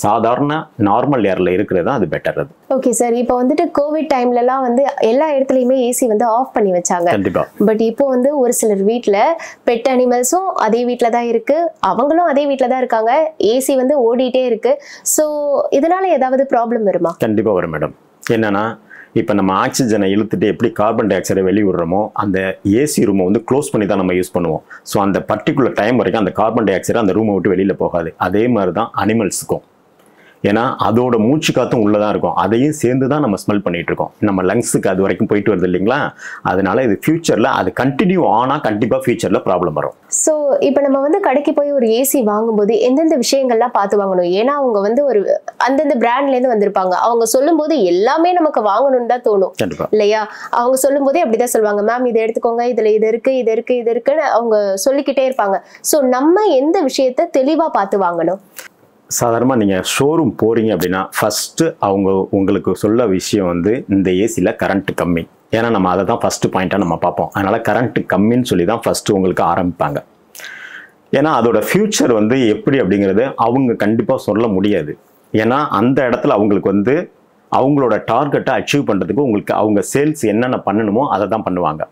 சாதாரண நார்மல் ஏரில் இருக்கிறது தான் அது பெட்டர். அது ஓகே சார். இப்போ வந்துட்டு கோவிட் டைம்லலாம் வந்து எல்லா இடத்துலையுமே ஏசி வந்து ஆஃப் பண்ணி வச்சாங்க. கண்டிப்பா. பட் இப்போ வந்து ஒரு சிலர் வீட்டில் பெட் அனிமல்ஸும் அதே வீட்டில் தான் இருக்கு, அவங்களும் அதே வீட்டில் தான் இருக்காங்க, ஏசி வந்து ஓடிட்டே இருக்கு. ஸோ இதனால ஏதாவது ப்ராப்ளம் வருமா? கண்டிப்பாக வரும் மேடம். என்னன்னா இப்போ நம்ம ஆக்சிஜனை இழுத்துட்டு எப்படி கார்பன் டை ஆக்சைடை வெளியிடுறோமோ அந்த ஏசி ரூமை வந்து க்ளோஸ் பண்ணி தான் நம்ம யூஸ் பண்ணுவோம். ஸோ அந்த பர்டிகுலர் டைம் வரைக்கும் அந்த கார்பன் டை ஆக்சைடு அந்த ரூமை விட்டு வெளியில் போகாது. அதே மாதிரி தான் அனிமல்ஸுக்கும். ஏன்னா அதோட மூச்சு காத்தும் உள்ளதான் இருக்கும், அதையும் சேர்ந்து தான் நம்ம ஸ்மெல் பண்ணிட்டு இருக்கோம். நம்ம லங்ஸுக்கு அது வரைக்கும் போயிட்டு வருது இல்லைங்களா? அதனால இது ஃபியூச்சர்ல அது கண்டினியூ ஆனா கண்டிப்பா ஃபியூச்சர்ல ப்ராப்ளம் வரும். ஸோ இப்போ நம்ம வந்து கடைக்கு போய் ஒரு ஏசி வாங்கும்போது எந்தெந்த விஷயங்கள்லாம் பார்த்து வாங்கணும்? ஏன்னா அவங்க வந்து ஒரு அந்தந்த பிராண்ட்லேருந்து வந்திருப்பாங்க, அவங்க சொல்லும் போது எல்லாமே நமக்கு வாங்கணும்னு தான் தோணும் இல்லையா? அவங்க சொல்லும் போதே அப்படிதான் சொல்லுவாங்க, மேம் இதை எடுத்துக்கோங்க, இதுல இது இருக்கு இது இருக்கு இது இருக்குன்னு அவங்க சொல்லிக்கிட்டே இருப்பாங்க. ஸோ நம்ம எந்த விஷயத்த தெளிவா பார்த்து வாங்கணும்? சாதாரணமாக நீங்கள் ஷோரூம் போகிறீங்க அப்படின்னா ஃபஸ்ட்டு அவங்க உங்களுக்கு சொல்ல விஷயம் வந்து இந்த ஏசியில் கரண்ட்டு கம்மி. ஏன்னா நம்ம அதை தான் ஃபஸ்ட்டு பாயிண்ட்டாக நம்ம பார்ப்போம். அதனால் கரண்ட்டு கம்மின்னு சொல்லி தான் ஃபஸ்ட்டு உங்களுக்கு ஆரம்பிப்பாங்க. ஏன்னா அதோட ஃப்யூச்சர் வந்து எப்படி அப்படிங்கிறது அவங்க கண்டிப்பாக சொல்ல முடியாது. ஏன்னா அந்த இடத்துல அவங்களுக்கு வந்து அவங்களோட டார்கெட்டை அச்சீவ் பண்ணுறதுக்கு உங்களுக்கு அவங்க சேல்ஸ் என்னென்ன பண்ணணுமோ அதை தான் பண்ணுவாங்க.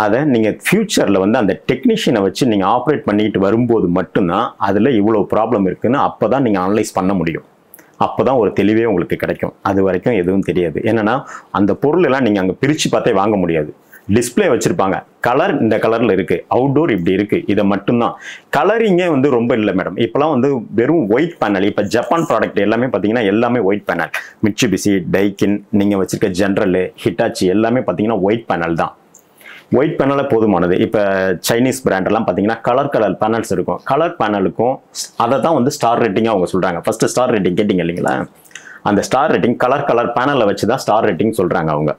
அதை நீங்கள் ஃப்யூச்சரில் வந்து அந்த டெக்னீஷியனை வச்சு நீங்கள் ஆப்ரேட் பண்ணிக்கிட்டு வரும்போது மட்டும்தான் அதில் இவ்வளோ ப்ராப்ளம் இருக்குதுன்னு அப்போ தான் நீங்கள் அனலைஸ் பண்ண முடியும். அப்போ தான் ஒரு தெளிவே உங்களுக்கு கிடைக்கும். அது வரைக்கும் எதுவும் தெரியாது. என்னென்னா அந்த பொருள் எல்லாம் நீங்கள் அங்கே பிரித்து பார்த்தே வாங்க முடியாது. டிஸ்பிளே வச்சுருப்பாங்க, கலர் இந்த கலரில் இருக்குது, அவுட்டோர் இப்படி இருக்குது, இதை மட்டும்தான். கலரிங்கே வந்து ரொம்ப இல்லை மேடம். இப்போலாம் வந்து வெறும் ஒயிட் பேனல். இப்போ ஜப்பான் ப்ராடக்ட் எல்லாமே பார்த்தீங்கன்னா எல்லாமே ஒயிட் பேனல். மிட்சுபிஷி, டைக்கின், நீங்கள் வச்சுருக்க ஜென்ரல், ஹிட்டாச்சி எல்லாமே பார்த்தீங்கன்னா ஒயிட் பேனல் தான். ஒயிட் பேனலே போதுமானது. இப்போ சைனீஸ் பிராண்டெல்லாம் பார்த்தீங்கன்னா கலர் பேனல்ஸ் இருக்கும். கலர் பேனலுக்கும் அதை தான் வந்து ஸ்டார் ரேட்டிங்காக அவங்க சொல்கிறாங்க. ஃபஸ்ட்டு ஸ்டார் ரேட்டிங் கேட்டிங்க இல்லைங்களா? அந்த ஸ்டார் ரேட்டிங் கலர் பேனலை வச்சு தான் ஸ்டார் ரேட்டிங் சொல்கிறாங்க அவங்க.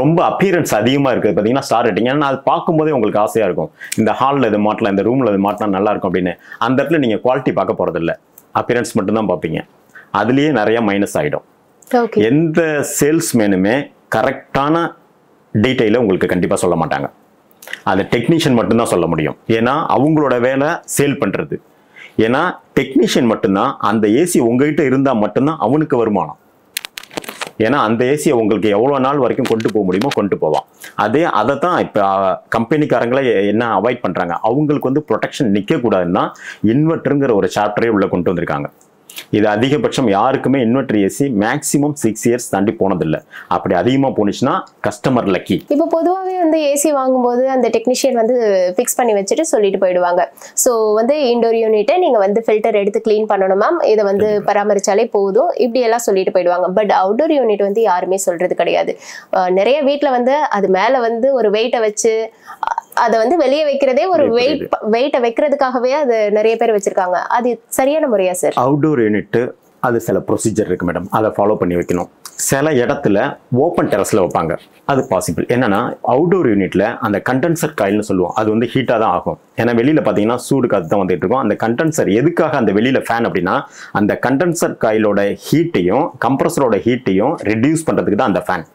ரொம்ப அப்பியரன்ஸ் அதிகமாக இருக்குது பார்த்தீங்கன்னா ஸ்டார் ரேட்டிங். ஏன்னா அது பார்க்கும்போதே உங்களுக்கு ஆசையாக இருக்கும், இந்த ஹாலில் இது மாட்டலாம், இந்த ரூமில் இது மாட்டினா நல்லாயிருக்கும் அப்படின்னு. அந்த இடத்துல நீங்கள் குவாலிட்டி பார்க்க போகிறதில்ல, அப்பியரன்ஸ் மட்டும்தான் பார்ப்பீங்க. அதுலேயே நிறைய மைனஸ் ஆகிடும். எந்த சேல்ஸ்மேனுமே கரெக்டான டீட்டெயிலை உங்களுக்கு கண்டிப்பாக சொல்ல மாட்டாங்க. அதை டெக்னீஷியன் மட்டும்தான் சொல்ல முடியும். ஏன்னா அவங்களோட வேலை சேல் பண்ணுறது. ஏன்னா டெக்னீஷியன் மட்டும்தான் அந்த ஏசி உங்ககிட்ட இருந்தால் மட்டும்தான் அவனுக்கு வருமானம். ஏன்னா அந்த ஏசியை உங்களுக்கு எவ்வளோ நாள் வரைக்கும் கொண்டு போக முடியுமோ கொண்டு போவான். அதை தான் இப்போ கம்பெனிக்காரங்களே என்ன அவாய்ட் பண்ணுறாங்க, அவங்களுக்கு வந்து ப்ரொடெக்ஷன் நிற்கக்கூடாதுன்னா இன்வெர்டருங்கிற ஒரு சாப்டரே உள்ளே கொண்டு வந்திருக்காங்க. இது அதிகபட்சம் யாருக்குமே இன்வெர்டர் ஏசி மேக்ஸிமம் 6 இயர்ஸ் தாண்டி போனதில்லை. அப்படி அதிகமாக போனிச்சுன்னா கஸ்டமர் லக்கி. இப்போ பொதுவாகவே வந்து ஏசி வாங்கும்போது அந்த டெக்னீஷியன் வந்து ஃபிக்ஸ் பண்ணி வச்சுட்டு சொல்லிட்டு போயிடுவாங்க, ஸோ வந்து இன்டோர் யூனிட்டை நீங்கள் வந்து ஃபில்டர் எடுத்து க்ளீன் பண்ணணும் மேம், இதை வந்து பராமரிச்சாலே போதும், இப்படி எல்லாம் சொல்லிட்டு போயிடுவாங்க. பட் அவுட்டோர் யூனிட் வந்து யாருமே சொல்றது கிடையாது. நிறைய வீட்டில் வந்து அது மேலே வந்து ஒரு வெயிட்டை வச்சு அதை வந்து வெளியே வைக்கிறதே ஒரு வெயிட்டை வைக்கிறதுக்காகவே அது நிறைய பேர் வச்சிருக்காங்க. அது சரியான முறையா சார்? அவுட்டோர் யூனிட்டு அது சில ப்ரொசீஜர் இருக்கு மேடம், அதை ஃபாலோ பண்ணி வைக்கணும். சில இடத்துல ஓப்பன் டெரஸில் வைப்பாங்க, அது பாசிபிள். என்னன்னா அவுட்டோர் யூனிட்ல அந்த கண்டென்சர் காயில்னு சொல்லுவோம், அது வந்து ஹீட்டாக தான் ஆகும். ஏன்னா வெளியில் பார்த்தீங்கன்னா சூடு காற்று தான் வந்துட்டு இருக்கும். அந்த கண்டென்சர் எதுக்காக அந்த வெளியில் ஃபேன் அப்படின்னா அந்த கண்டென்சர் காயிலோட ஹீட்டையும் கம்ப்ரஸரோட ஹீட்டையும் ரெடியூஸ் பண்ணுறதுக்கு தான் அந்த ஃபேன்.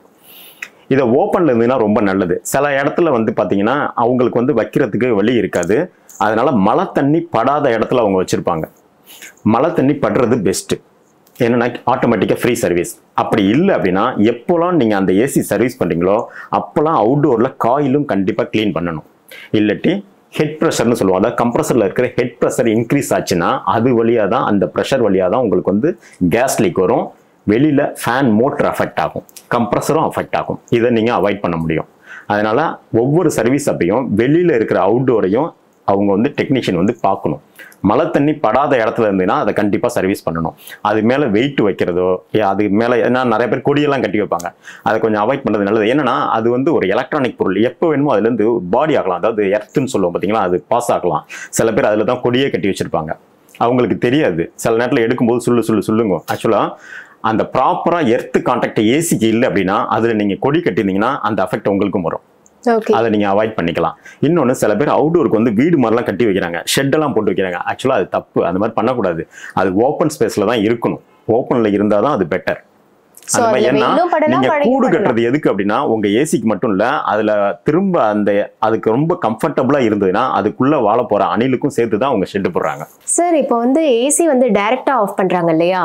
இதை ஓப்பனில் இருந்ததுன்னா ரொம்ப நல்லது. சில இடத்துல வந்து பார்த்தீங்கன்னா அவங்களுக்கு வந்து வைக்கிறதுக்கு வழி இருக்காது. அதனால மழை தண்ணி படாத இடத்துல அவங்க வச்சுருப்பாங்க. மழை தண்ணி படுறது பெஸ்ட்டு. என்னென்னா ஆட்டோமேட்டிக்காக ஃப்ரீ சர்வீஸ். அப்படி இல்லை அப்படின்னா எப்போலாம் நீங்கள் அந்த ஏசி சர்வீஸ் பண்ணுறீங்களோ அப்போலாம் அவுட்டோரில் காயிலும் கண்டிப்பாக க்ளீன் பண்ணணும். இல்லாட்டி ஹெட் ப்ரெஷர்னு சொல்லுவோம், அதாவது கம்ப்ரஸரில் இருக்கிற ஹெட் ப்ரெஷர் இன்க்ரீஸ் ஆச்சுன்னா அது வழியாக தான், அந்த ப்ரெஷர் வழியாக தான் உங்களுக்கு வந்து கேஸ் லீக் வரும். வெளியில் ஃபேன் மோட்டர் அஃபெக்ட் ஆகும், கம்ப்ரஸரும் அஃபெக்ட் ஆகும். இதை நீங்கள் அவாய்ட் பண்ண முடியும். அதனால் ஒவ்வொரு சர்வீஸ் அப்பையும் வெளியில் இருக்கிற அவுட்டோரையும் அவங்க வந்து டெக்னீஷியன் வந்து பார்க்கணும். மழை தண்ணி படாத இடத்துல இருந்ததுன்னா அதை கண்டிப்பாக சர்வீஸ் பண்ணணும். அது மேலே வெயிட் வைக்கிறதோ அது மேலே ஏன்னா நிறைய பேர் கொடியெல்லாம் கட்டி வைப்பாங்க, அதை கொஞ்சம் அவாய்ட் பண்ணுறது நல்லது. ஏன்னா அது வந்து ஒரு எலக்ட்ரானிக் பொருள், எப்போ வேணுமோ அதுலேருந்து பாடி ஆகலாம். அதாவது எர்த்துன்னு சொல்லுவோம் பார்த்தீங்களா, அது பாஸ் ஆகலாம். சில பேர் அதில் தான் கொடியே கட்டி வச்சுருப்பாங்க, அவங்களுக்கு தெரியாது. சில நேரத்தில் எடுக்கும்போது சொல்லுங்க. ஆக்சுவலாக அந்த ப்ராப்பராக எர்த்து கான்டாக்ட் ஏசிக்கு இல்லை அப்படின்னா அதில் நீங்கள் கொடி கட்டியிருந்தீங்கன்னா அந்த அஃபெக்ட் உங்களுக்கும் வரும். அதை நீங்கள் அவாய்ட் பண்ணிக்கலாம். இன்னொன்று சில பேர் அவுட்டோருக்கு வந்து வீடு மாதிரிலாம் கட்டி வைக்கிறாங்க, ஷெட்டெல்லாம் போட்டு வைக்கிறாங்க. ஆக்சுவலாக அது தப்பு, அந்த மாதிரி பண்ணக்கூடாது. அது ஓப்பன் ஸ்பேஸில் தான் இருக்கணும். ஓப்பனில் இருந்தால் தான் அது பெட்டர். So, அந்த மாதிரி அதுல ஏன்னா வெயிலும் படலாம், நீங்க மழையும் கூடு படலாம். கட்டுறது எதுக்கு அப்படின்னா உங்க ஏசிக்கு மட்டும் இல்ல, அதுல திரும்ப அதுக்கு ரொம்ப கம்ஃபர்டபுளா இருந்ததுன்னா அதுக்குள்ள வாழ போற அணிலுக்கும் சேர்த்து தான் அவங்க ஷெட் போடுறாங்க. சார் இப்போ வந்து ஏசி வந்து டைரக்டா ஆஃப் பண்றாங்க இல்லையா,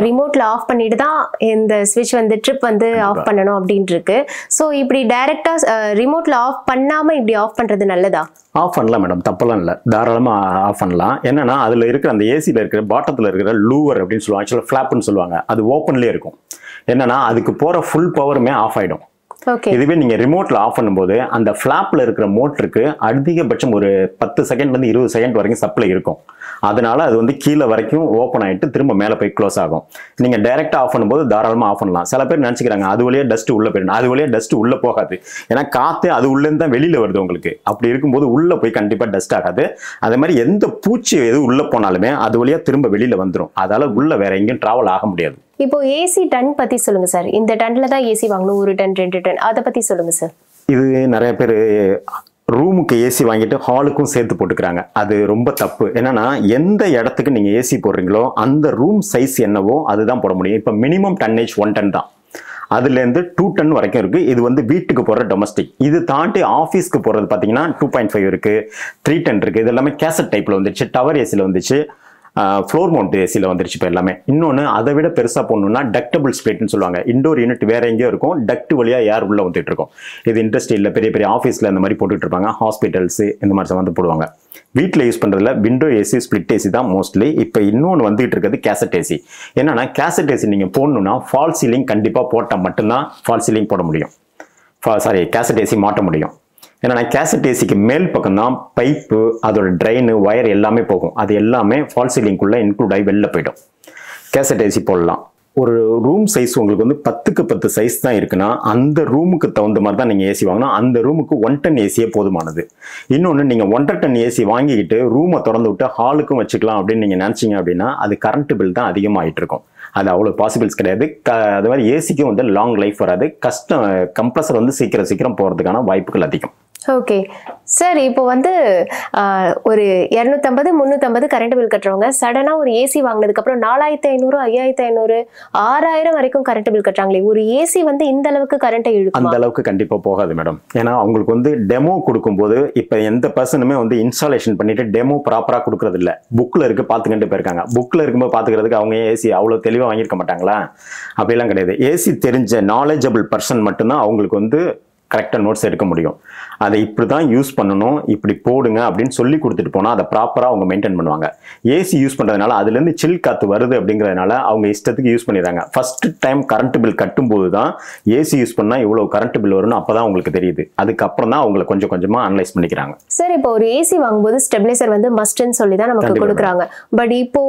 ரிமோட்ல ஆஃப் பண்ணிட்டு தான் இந்த ஸ்விட்ச் வந்து ட்ரிப் வந்து ஆஃப் பண்ணணும் அப்படின்னு இருக்கு. ஸோ இப்படி டைரக்டா ரிமோட்ல ஆஃப் பண்ணாம இப்படி ஆஃப் பண்றது நல்லதா? ஆஃப் பண்ணலாம் மேடம், தப்பெல்லாம் இல்லை, தாராளமாக ஆஃப் பண்ணலாம். என்னன்னா அதில் இருக்கிற அந்த ஏசியில் இருக்கிற பாட்டத்தில் இருக்கிற லூவர் அப்படின்னு சொல்லுவாங்க, ஆக்சுவலாக ஃப்ளாப்னு சொல்லுவாங்க, அது ஓப்பன்லேயே இருக்கும். என்னன்னா அதுக்கு போகிற ஃபுல் பவருமே ஆஃப் ஆகிடும். இதுவே நீங்க ரிமோட்ல ஆஃப் பண்ணும்போது அந்த ஃபிளாப்ல இருக்கிற மோட்டருக்கு அதிகபட்சம் ஒரு 10 செகண்ட்லேருந்து 20 செகண்ட் வரைக்கும் சப்ளை இருக்கும். அதனால அது வந்து கீழே வரைக்கும் ஓப்பன் ஆகிட்டு திரும்ப மேலே போய் க்ளோஸ் ஆகும். நீங்க டைரக்டா ஆஃப் பண்ணும்போது தாராளமாக ஆஃப் பண்ணலாம். சில பேர் நினைச்சுக்கிறாங்க அது வழியா டஸ்ட் உள்ள போயிடும். அது வழியா டஸ்ட் உள்ள போகாது. ஏன்னா காத்து அது உள்ளேருந்து தான் வெளியில வருது உங்களுக்கு. அப்படி இருக்கும்போது உள்ள போய் கண்டிப்பா டஸ்ட் ஆகாது. அதே மாதிரி எந்த பூச்சி எது உள்ள போனாலுமே அது வழியா திரும்ப வெளியில வந்துடும். அதால உள்ள வேற எங்கேயும் டிராவல் ஆக முடியாது. இப்போ ஏசி டன் பத்தி சொல்லுங்க சார். இந்த டன்ல தான் ஏசி வாங்கணும், 1 டன் 2 டன், அதை பத்தி சொல்லுங்க சார். இது நிறைய பேர் ரூமுக்கு ஏசி வாங்கிட்டு ஹாலுக்கும் சேர்த்து போட்டுக்கிறாங்க. அது ரொம்ப தப்பு. என்னன்னா எந்த இடத்துக்கு நீங்க ஏசி போடுறீங்களோ அந்த ரூம் சைஸ் என்னவோ அதுதான் போட முடியும். இப்போ மினிமம் டன்னேஜ் 1 டன் தான். அதுலேருந்து 2 டன் வரைக்கும் இருக்கு. இது வந்து வீட்டுக்கு போற டொமஸ்டிக். இது தாண்டி ஆஃபீஸ்க்கு போறது பார்த்தீங்கன்னா 2.5 இருக்கு, 3 டன் இருக்கு. இது எல்லாமே கேசட் டைப்ல வந்துச்சு, டவர் ஏசியில் வந்துச்சு, ஃப்ளோர் மவுண்ட் ஏசியில் வந்துருச்சு இப்போ எல்லாமே. இன்னொன்று அதை விட பெருசாக போடணும்னா டக்டபிள் ஸ்பிளிட்னு சொல்லுவாங்க. இண்டோர் யூனிட் வேற எங்கேயோ இருக்கும், டக்ட் வழியாக ஏர் உள்ள வந்துட்டு இருக்கும். இது இண்டஸ்ட்ரியில் பெரிய பெரிய ஆஃபீஸில் இந்த மாதிரி போட்டுட்டு இருப்பாங்க, ஹாஸ்பிட்டல்ஸ் இந்த மாதிரி வந்து போடுவாங்க. வீட்டில் யூஸ் பண்ணுறதுல விண்டோ ஏசி, ஸ்பிளிட் ஏசி தான் மோஸ்ட்லி. இப்போ இன்னொன்று வந்துட்டு இருக்கிறது கேசட் ஏசி. என்னன்னா கேசட் ஏசி நீங்கள் போடணும்னா ஃபால் சீலிங் கண்டிப்பாக போட்டால் மட்டும்தான் ஃபால் சீலிங் போட முடியும், கேசட் ஏசி மாட்ட முடியும். ஏன்னா கேசட் ஏசிக்கு மேல் பக்கம் தான் பைப்பு, அதோட ட்ரெயின், ஒயர் எல்லாமே போகும். அது எல்லாமே ஃபால் சீலிங்குள்ள இன்க்ளூட் ஆகி வெளில போயிடும். கேசட் ஏசி போடலாம். ஒரு ரூம் சைஸ் உங்களுக்கு வந்து 10க்கு 10 சைஸ் தான் இருக்குன்னா அந்த ரூமுக்கு தகுந்த மாதிரி தான் நீங்கள் ஏசி வாங்கணும். அந்த ரூமுக்கு 1 டன் ஏசியே போதுமானது. இன்னொன்று நீங்கள் 1.5 டன் ஏசி வாங்கிக்கிட்டு ரூமை திறந்து விட்டு ஹாலுக்கும் வச்சுக்கலாம் அப்படின்னு நீங்கள் நினச்சிங்க அப்படின்னா அது கரண்ட் பில் தான் அதிகமாகிட்டு இருக்கும். அது அவ்வளோ பாசிபிள்ஸ் கிடையாது. அது மாதிரி ஏசிக்கும் வந்து லாங் லைஃப் வராது. கம்ப்ரஸர் வந்து சீக்கிரம் போகிறதுக்கான வாய்ப்புகள் அதிகம். ஓகே சார், இப்போ வந்து ஒரு 250 350 கரண்ட் பில் கட்டுறவங்க சடனா ஒரு ஏசி வாங்கினதுக்கு அப்புறம் 4500 5500 6000 வரைக்கும் கரண்ட் பில் கட்டுறாங்களே, ஒரு ஏசி வந்து இந்த அளவுக்கு கரண்ட்டை இழுக்குமா? அந்த அளவுக்கு கண்டிப்பா போகாது மேடம். ஏன்னா அவங்களுக்கு வந்து டெமோ கொடுக்கும்போது இப்ப எந்த பர்சனுமே வந்து இன்ஸ்டாலேஷன் பண்ணிட்டு டெமோ ப்ராப்பரா கொடுக்கறது இல்ல. புக்ல இருக்கு பாத்துக்கிட்டு போயிருக்காங்க. புக்ல இருக்கும்போது பாத்துக்கிறதுக்கு அவங்க ஏசி அவ்வளவு தெளிவா வாங்கியிருக்க மாட்டாங்களா? அப்படிலாம் கிடையாது. ஏசி தெரிஞ்ச நாலேஜபிள் பர்சன் மட்டும்தான் அவங்களுக்கு வந்து கரெக்டாக நோட்ஸ் எடுக்க முடியும். அதை இப்படி தான் யூஸ் பண்ணணும், இப்படி போடுங்க அப்படின்னு சொல்லி கொடுத்துட்டு போனால் அதை ப்ராப்பராக அவங்க மெயின்டைன் பண்ணுவாங்க. ஏசி யூஸ் பண்ணுறதுனால அதுலேருந்து சில் காற்று வருது அப்படிங்கிறதுனால அவங்க இஷ்டத்துக்கு யூஸ் பண்ணிடுறாங்க. ஃபர்ஸ்ட் டைம் கரண்ட் பில் கட்டும்போது தான் ஏசி யூஸ் பண்ணால் இவ்வளோ கரண்ட் பில் வரும்னு அப்போ தான் உங்களுக்கு தெரியுது. அதுக்கப்புறம் தான் அவங்களை கொஞ்சம் கொஞ்சமாக அனலைஸ் பண்ணிக்கிறாங்க. சார், இப்போ ஒரு ஏசி வாங்கும்போது ஸ்டெபிலைசர் வந்து மஸ்ட்னு சொல்லி தான் நமக்கு கொடுக்குறாங்க. பட் இப்போ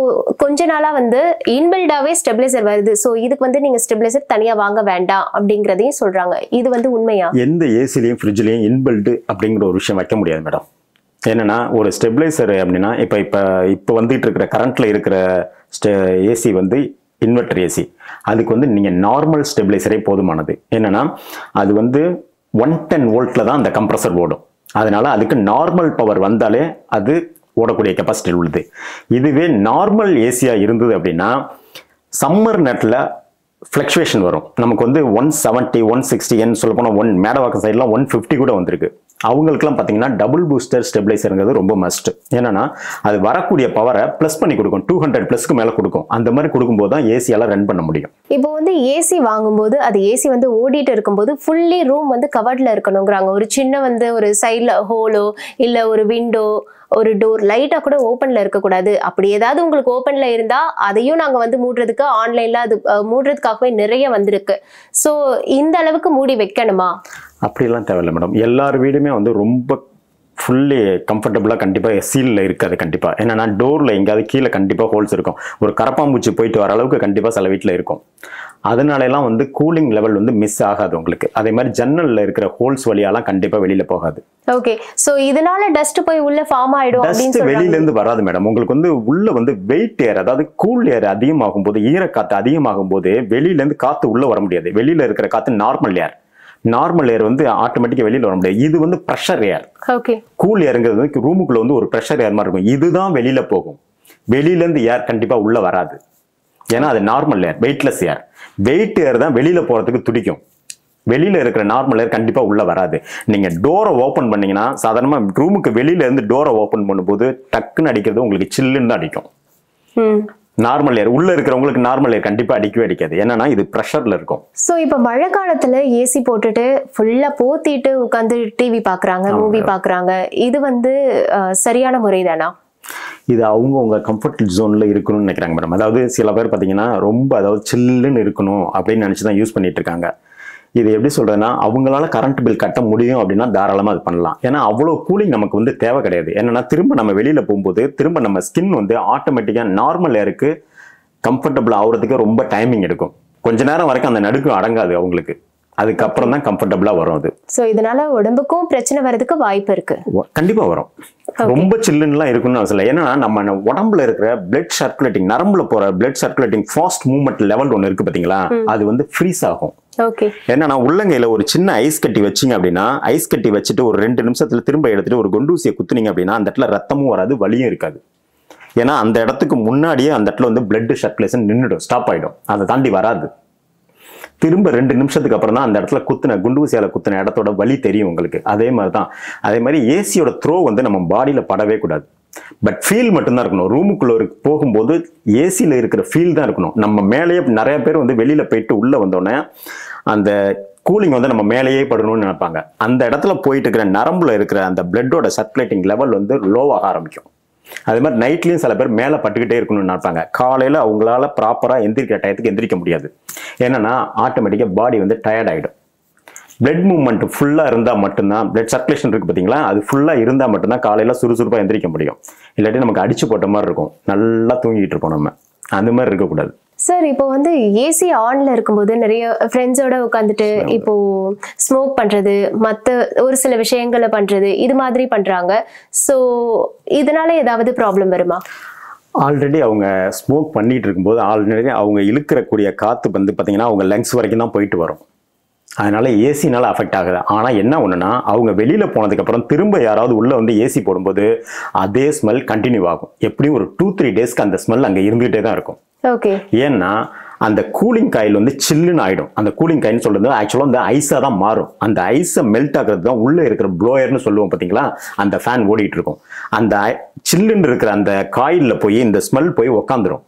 கொஞ்ச நாளா வந்து இன்பில்டாவே ஸ்டெபிலைசர் வருது. ஸோ இதுக்கு வந்து நீங்க ஸ்டெபிலைசர் தனியாக வாங்க வேண்டாம் அப்படிங்கிறதையும் சொல்றாங்க. இது வந்து உண்மையா? எந்த ஏசிலையும் ஃப்ரிட்ஜ்லையும் இன்பில்டு அப்படிங்கிற ஒரு விஷயம் வைக்க முடியாது மேடம். என்னன்னா ஒரு ஸ்டெபிலைசர் அப்படின்னா இப்போ வந்துட்டு இருக்கிற கரண்ட்ல இருக்கிற ஏசி வந்து இன்வெர்டர் ஏசி. அதுக்கு வந்து நீங்க நார்மல் ஸ்டெபிலைசரே போதுமானது. என்னன்னா அது வந்து 110 வோல்ட்ல தான் அந்த கம்ப்ரஸர் ஓடும். அதனால அதுக்கு நார்மல் பவர் வந்தாலே அது ஓடக்கூடிய கெப்பாசிட்டி உள்ளது. இதுவே நார்மல் ஏசியா இருந்தது அப்படின்னா சம்மர் நேரத்தில் ஃப்ளக்சுவேஷன் வரும். நமக்கு வந்து 170 160 சொல்ல போனால் மேடவாக்கம் சைட்லாம் 150 கூட வந்திருக்கு. அவங்களுக்குலாம் பார்த்தீங்கன்னா டபுள் பூஸ்டர் ஸ்டெபிலைசருங்கிறது ரொம்ப மஸ்ட். என்னன்னா அது வரக்கூடிய பவரை ப்ளஸ் பண்ணி கொடுக்கும், 200+ மேலே கொடுக்கும். அந்த மாதிரி கொடுக்கும்போது தான் ஏசியால ரன் பண்ண முடியும். இப்போ வந்து ஏசி வாங்கும்போது அது ஏசி வந்து ஓடிட்டு இருக்கும்போது ஃபுல்லி ரூம் வந்து கவர்ட்ல இருக்கணுங்கிறாங்க. ஒரு சின்ன வந்து ஒரு சைட்ல ஹோலோ இல்லை ஒரு விண்டோ, ஒரு டோர் லைட்டா கூட ஓப்பன்ல இருக்கக்கூடாது. அப்படி ஏதாவது உங்களுக்கு ஓப்பன்ல இருந்தா அதையும் நாங்க வந்து மூடுறதுக்கு ஆன்லைன்ல அது மூடுறதுக்காகவே நிறைய வந்திருக்கு. ஸோ இந்த அளவுக்கு மூடி வைக்கணுமா? அப்படிலாம் தேவையில்லை மேடம். எல்லார் வீடுமே வந்து ரொம்ப ஃபுல்லி கம்ஃபர்டபுளாக கண்டிப்பாக சீலில் இருக்காது. கண்டிப்பாக என்னன்னா டோரில் எங்கேயாவது கீழே கண்டிப்பாக ஹோல்ஸ் இருக்கும். ஒரு கரப்பாம்பூச்சி போயிட்டு வர அளவுக்கு கண்டிப்பாக சில வீட்டில் இருக்கும். அதனாலலாம் வந்து கூலிங் லெவல் வந்து மிஸ் ஆகாது உங்களுக்கு. அதே மாதிரி ஜன்னலில் இருக்கிற ஹோல்ஸ் வழியாலாம் கண்டிப்பாக வெளியில் போகாது. ஓகே, சோ இதனால டஸ்ட் போய் உள்ள ஃபார்ம் ஆயிடும் அப்படின்னு சொல்றாங்க. வெளியில இருந்து வராது மேடம். உங்களுக்கு வந்து உள்ள வந்து வெயிட் ஏர், அதாவது கூல் ஏர் அதிகமாகும் போது, ஈரக்காத்து அதிகமாகும் போது வெளியில இருந்து காத்து உள்ள வர முடியாது. வெளியில இருக்கிற காத்து நார்மல் ஏர். நார்மல் ஏர் வந்து ஆட்டோமேட்டிக்கா வெளியில வர முடியாது. இது வந்து ப்ரெஷர் ஏர். ஓகே, கூல் ஏருங்கிறது ரூமுக்குள்ள வந்து ஒரு ப்ரெஷர் ஏர் மாதிரி இருக்கும். இதுதான் வெளியில போகும். வெளியில இருந்து ஏர் கண்டிப்பா உள்ள வராது. ஏன்னா அது நார்மல் ஏர், வெயிட்லெஸ் ஏர். வெயிட் ஏர் தான் வெளியில போறதுக்கு துடிக்கும். வெளியில இருக்கிற நார்மல் ஏர் கண்டிப்பா உள்ள வராது. நீங்க டோரை ஓபன் பண்ணீங்கன்னா சாதாரணமா ரூமுக்கு வெளியில இருந்து டோரை ஓபன் பண்ணும்போது டக்குன்னு அடிக்கிறது உங்களுக்கு சில்லுன்னு தான் அடிக்கும். நார்மல் ஏர் உள்ள இருக்கிறவங்களுக்கு நார்மல் ஏர் கண்டிப்பா அடிக்கவே அடிக்காது. ஏன்னா இது ப்ரெஷர்ல இருக்கும். சோ இப்ப மழை காலத்துல ஏசி போட்டுட்டு ஃபுல்லா போத்திட்டு உட்காந்து டிவி பாக்குறாங்க, மூவி பாக்குறாங்க. இது சரியான முறைதானா? இது அவங்க கம்ஃபர்ட் ஜோன்ல இருக்கணும்னு நினைக்கிறாங்க மேடம். அதாவது சில பேர் பாத்தீங்கன்னா ரொம்ப சில்லுன்னு இருக்கணும் அப்படின்னு நினைச்சுதான் யூஸ் பண்ணிட்டு இருக்காங்க. இது எப்படி சொல்றதுன்னா, அவங்களால கரண்ட் பில் கட்ட முடியும் அப்படின்னா தாராளமா அது பண்ணலாம். ஏன்னா அவ்வளவு கூலிங் நமக்கு தேவை கிடையாது. என்னன்னா திரும்ப நம்ம வெளியில போகும்போது திரும்ப நம்ம ஸ்கின் ஆட்டோமேட்டிக்கா நார்மல் ஏருக்கு கம்ஃபர்டபுள் ஆகுறதுக்கு ரொம்ப டைமிங் எடுக்கும். கொஞ்ச நேரம் வரைக்கும் அந்த நடுக்கம் அடங்காது அவங்களுக்கு. அதுக்கப்புறம் தான் கம்ஃபர்டபுளா வரும் அது. சோ இதனால உடம்புக்கும் பிரச்சனை வரதுக்கு வாய்ப்பு இருக்கு. கண்டிப்பா வரும். ரொம்ப சில்லுன்னுலாம் இருக்குன்னு அவசியம் இல்லை. ஏன்னா நம்ம உடம்புல இருக்கிற பிளட் சர்க்குலேட்டிங், நரம்புல போற blood circulating fast movement level ஒன்று இருக்கு பாத்தீங்களா, அது ஃப்ரீஸ் ஆகும். ஏன்னா உள்ளங்கையில ஒரு சின்ன ஐஸ் கட்டி வச்சிங்க அப்படின்னா, ஐஸ் கட்டி வச்சுட்டு ஒரு 2 நிமிஷத்துல திரும்ப எடுத்துட்டு ஒரு குண்டூசியை குத்துனீங்க அப்படின்னா அந்த இடத்துல ரத்தமும் வராது, வலியும் இருக்காது. ஏன்னா அந்த இடத்துக்கு முன்னாடியே அந்த இடத்துல பிளட் சர்க்குலேஷன் நின்றுடும், ஸ்டாப் ஆயிடும். அதை தாண்டி வராது. திரும்ப 2 நிமிஷத்துக்கு அப்புறம் தான் அந்த இடத்துல குண்டூசியால குத்துன இடத்தோட வலி தெரியும் உங்களுக்கு. அதே மாதிரி ஏசியோட த்ரோ நம்ம பாடியில படவே கூடாது. பட் ஃபீல் மட்டும்தான் இருக்கணும். ரூமுக்குள்ள போகும்போது ஏசியில இருக்கிற ஃபீல் தான் இருக்கணும். நம்ம மேலேயே நிறைய பேர் வெளியில போயிட்டு உள்ள வந்தோடனே அந்த கூலிங் நம்ம மேலேயே படணும்னு நினைப்பாங்க. அந்த இடத்துல போயிட்டு இருக்கிற நரம்புல இருக்கிற அந்த பிளட்டோட சர்க்குலேட்டிங் லெவல் லோவாக ஆரம்பிக்கும். அதே மாதிரி நைட்லயும் சில பேர் மேல பட்டுக்கிட்டே இருக்கணும்னு நினைப்பாங்க. காலையில அவங்களால ப்ராப்பரா எந்திரிக்கிற டயத்துக்கு எந்திரிக்க முடியாது. ஏன்னா ஆட்டோமேட்டிக்கா பாடி டயர்ட் ஆயிடும். பிளட் மூவ்மெண்ட் ஃபுல்லா இருந்தா மட்டும்தான், பிளட் சர்க்குலேஷன் இருக்கு பாத்தீங்களா, அது ஃபுல்லா இருந்தா மட்டும்தான் காலையில சுறுசுறுப்பா எந்திரிக்க முடியும். இல்லாட்டி நமக்கு அடிச்சு போட்ட மாதிரி இருக்கும், நல்லா தூங்கிட்டு இருப்போம். நம்ம அந்த மாதிரி இருக்கக்கூடாது. சார் இப்போ ஏசி ஆன்ல இருக்கும்போது நிறைய ஃப்ரெண்ட்ஸோட உட்காந்துட்டு இப்போ ஸ்மோக் பண்றது, மற்ற ஒரு சில விஷயங்களை பண்றது, இது மாதிரி பண்றாங்க. ஸோ இதனால ஏதாவது ப்ராப்ளம் வருமா? ஆல்ரெடி அவங்க ஸ்மோக் பண்ணிட்டு இருக்கும்போது ஆல்ரெடி அவங்க இழுக்கிறக்கூடிய காத்து பார்த்தீங்கன்னா அவங்க லங்ஸ் வரைக்கும் தான் போயிட்டு வரும். அதனால ஏசினால அஃபெக்ட் ஆகுது. ஆனா என்ன ஒண்ணுன்னா, அவங்க வெளியில போனதுக்கு அப்புறம் திரும்ப யாராவது உள்ள ஏசி போடும்போது அதே ஸ்மெல் கண்டினியூ ஆகும். எப்படியும் ஒரு 2-3 டேஸ்க்கு அந்த ஸ்மெல் அங்க இருந்துகிட்டே தான் இருக்கும். ஏன்னா அந்த கூலிங் காயில் சில்லுன்னு ஆயிடும். அந்த கூலிங் காயின்னு சொல்றது ஆக்சுவலா ஐஸா தான் மாறும். அந்த ஐஸை மெல்ட் ஆகுறது தான் உள்ள இருக்கிற ப்ளோயர்னு சொல்லுவோம் பாத்தீங்களா, அந்த ஃபேன் ஓடிட்டு இருக்கும். அந்த சில்லுன்னு இருக்கிற அந்த காயில்ல போய் இந்த ஸ்மெல் போய் உக்காந்துரும்.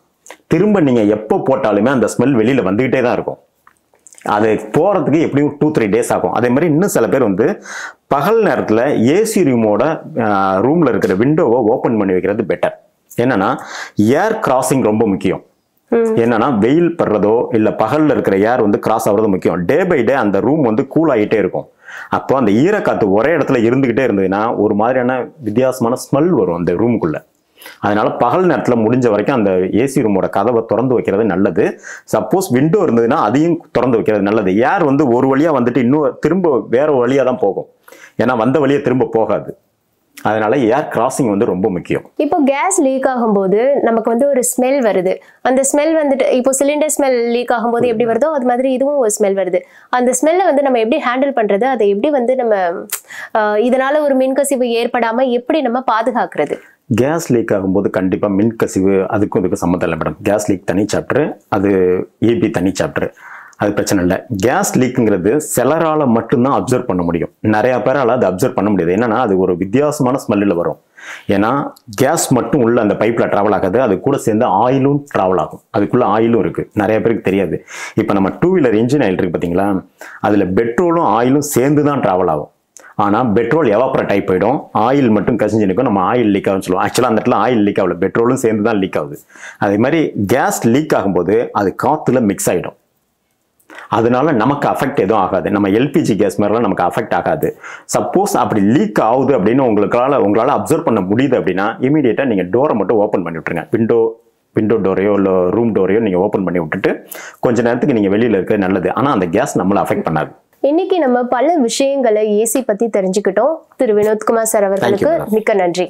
திரும்ப நீங்க எப்போ போட்டாலுமே அந்த ஸ்மெல் வெளியில வந்துகிட்டே தான் இருக்கும். அது போறதுக்கு எப்படியும் 2-3 டேஸ் ஆகும். அதே மாதிரி இன்னும் சில பேர் பகல் நேரத்துல ஏசி ரூம்ல இருக்கிற விண்டோவை ஓபன் பண்ணி வைக்கிறது பெட்டர். என்னன்னா ஏர் கிராசிங் ரொம்ப முக்கியம். என்னன்னா வெயில் படுறதோ இல்ல பகல்ல இருக்கிற ஏர் கிராஸ் ஆகுறது முக்கியம். டே பை டே அந்த ரூம் கூல் ஆகிட்டே இருக்கும். அப்போ அந்த ஈரக்காத்து ஒரே இடத்துல இருந்துகிட்டே இருந்ததுன்னா ஒரு மாதிரியான வித்தியாசமான ஸ்மெல் வரும் அந்த ரூமுக்குள்ள. அதனால பகல் நேரத்துல முடிஞ்ச வரைக்கும் அந்த ஏசி ரூமோட கதவை திறந்து வைக்கிறது நல்லது. சப்போஸ் விண்டோ இருந்ததுன்னா அதையும் திறந்து வைக்கிறது நல்லது. ஏர் ஒரு வழியா இன்னும் திரும்ப வேற வழியா தான் போகும். ஏன்னா வந்த வழியா திரும்ப போகாது. அதனால ஏர் கிராசிங் ரொம்ப முக்கியம். இப்போ கேஸ் லீக் ஆகும்போது நமக்கு ஒரு ஸ்மெல் வருது. அந்த ஸ்மெல் இப்போ சிலிண்டர் ஸ்மெல் லீக் ஆகும்போது எப்படி வருதோ அது மாதிரி இதுவும் ஒரு ஸ்மெல் வருது. அந்த ஸ்மெல்லை நம்ம எப்படி ஹேண்டில் பண்றது, அதை எப்படி நம்ம இதனால ஒரு மின்கசிவு ஏற்படாம எப்படி நம்ம பாதுகாக்கிறது? கேஸ் லீக் ஆகும்போது கண்டிப்பா மின்கசிவு அதுக்கும் சம்மந்தம் இல்லை மேடம். கேஸ் லீக் தனி சாப்டர், அது ஏபி தனி சாப்டர், அது பிரச்சனை இல்லை. கேஸ் லீக்குங்கிறது சிலரால மட்டும்தான் அப்சர்வ் பண்ண முடியும். நிறைய பேரால அதை அப்சர்வ் பண்ண முடியாது. என்னன்னா அது ஒரு வித்தியாசமான ஸ்மெல்லில் வரும். ஏன்னா கேஸ் மட்டும் உள்ள அந்த பைப்ல டிராவல் ஆகாது, அது கூட சேர்ந்து ஆயிலும் டிராவல் ஆகும். அதுக்குள்ள ஆயிலும் இருக்கு, நிறைய பேருக்கு தெரியாது. இப்போ நம்ம 2 வீலர் இன்ஜின் ஆயில் இருக்கு பார்த்தீங்களா, அதுல பெட்ரோலும் ஆயிலும் சேர்ந்து தான் டிராவல் ஆகும். ஆனா பெட்ரோல் எவாப்ரேட் ஆகி போயிடும், ஆயில் மட்டும் கசிஞ்சு நிற்கும். நம்ம ஆயில் லீக் ஆகுன்னு சொல்லுவோம். ஆக்சுவலாக அந்த இடத்துல ஆயில் லீக் ஆகல, பெட்ரோலும் சேர்ந்து தான் லீக் ஆகுது. அதே மாதிரி கேஸ் லீக் ஆகும்போது அது காத்துல மிக்ஸ் ஆகிடும். அதனால நமக்கு அஃபெக்ட் எதுவும் ஆகாது. நம்ம எல்பிஜி கேஸ் மாதிரிலாம் நமக்கு அஃபெக்ட் ஆகாது. சப்போஸ் அப்படி லீக் ஆகுது அப்படின்னு உங்களால அப்சர்வ் பண்ண முடியுது அப்படின்னா இமீடியட்டா நீங்க டோரை மட்டும் ஓப்பன் பண்ணி விட்டுருங்க. விண்டோ டோரையோ இல்லை ரூம் டோரையோ நீங்க ஓப்பன் பண்ணி விட்டுட்டு கொஞ்ச நேரத்துக்கு நீங்க வெளியில இருக்கிறது நல்லது. ஆனா அந்த கேஸ் நம்மளை அஃபெக்ட் பண்ணாது. இன்னைக்கு நம்ம பல விஷயங்களை ஏசி பத்தி தெரிஞ்சுக்கிட்டோம். திரு வினோத்குமார் சார் அவர்களுக்கு மிக்க நன்றி.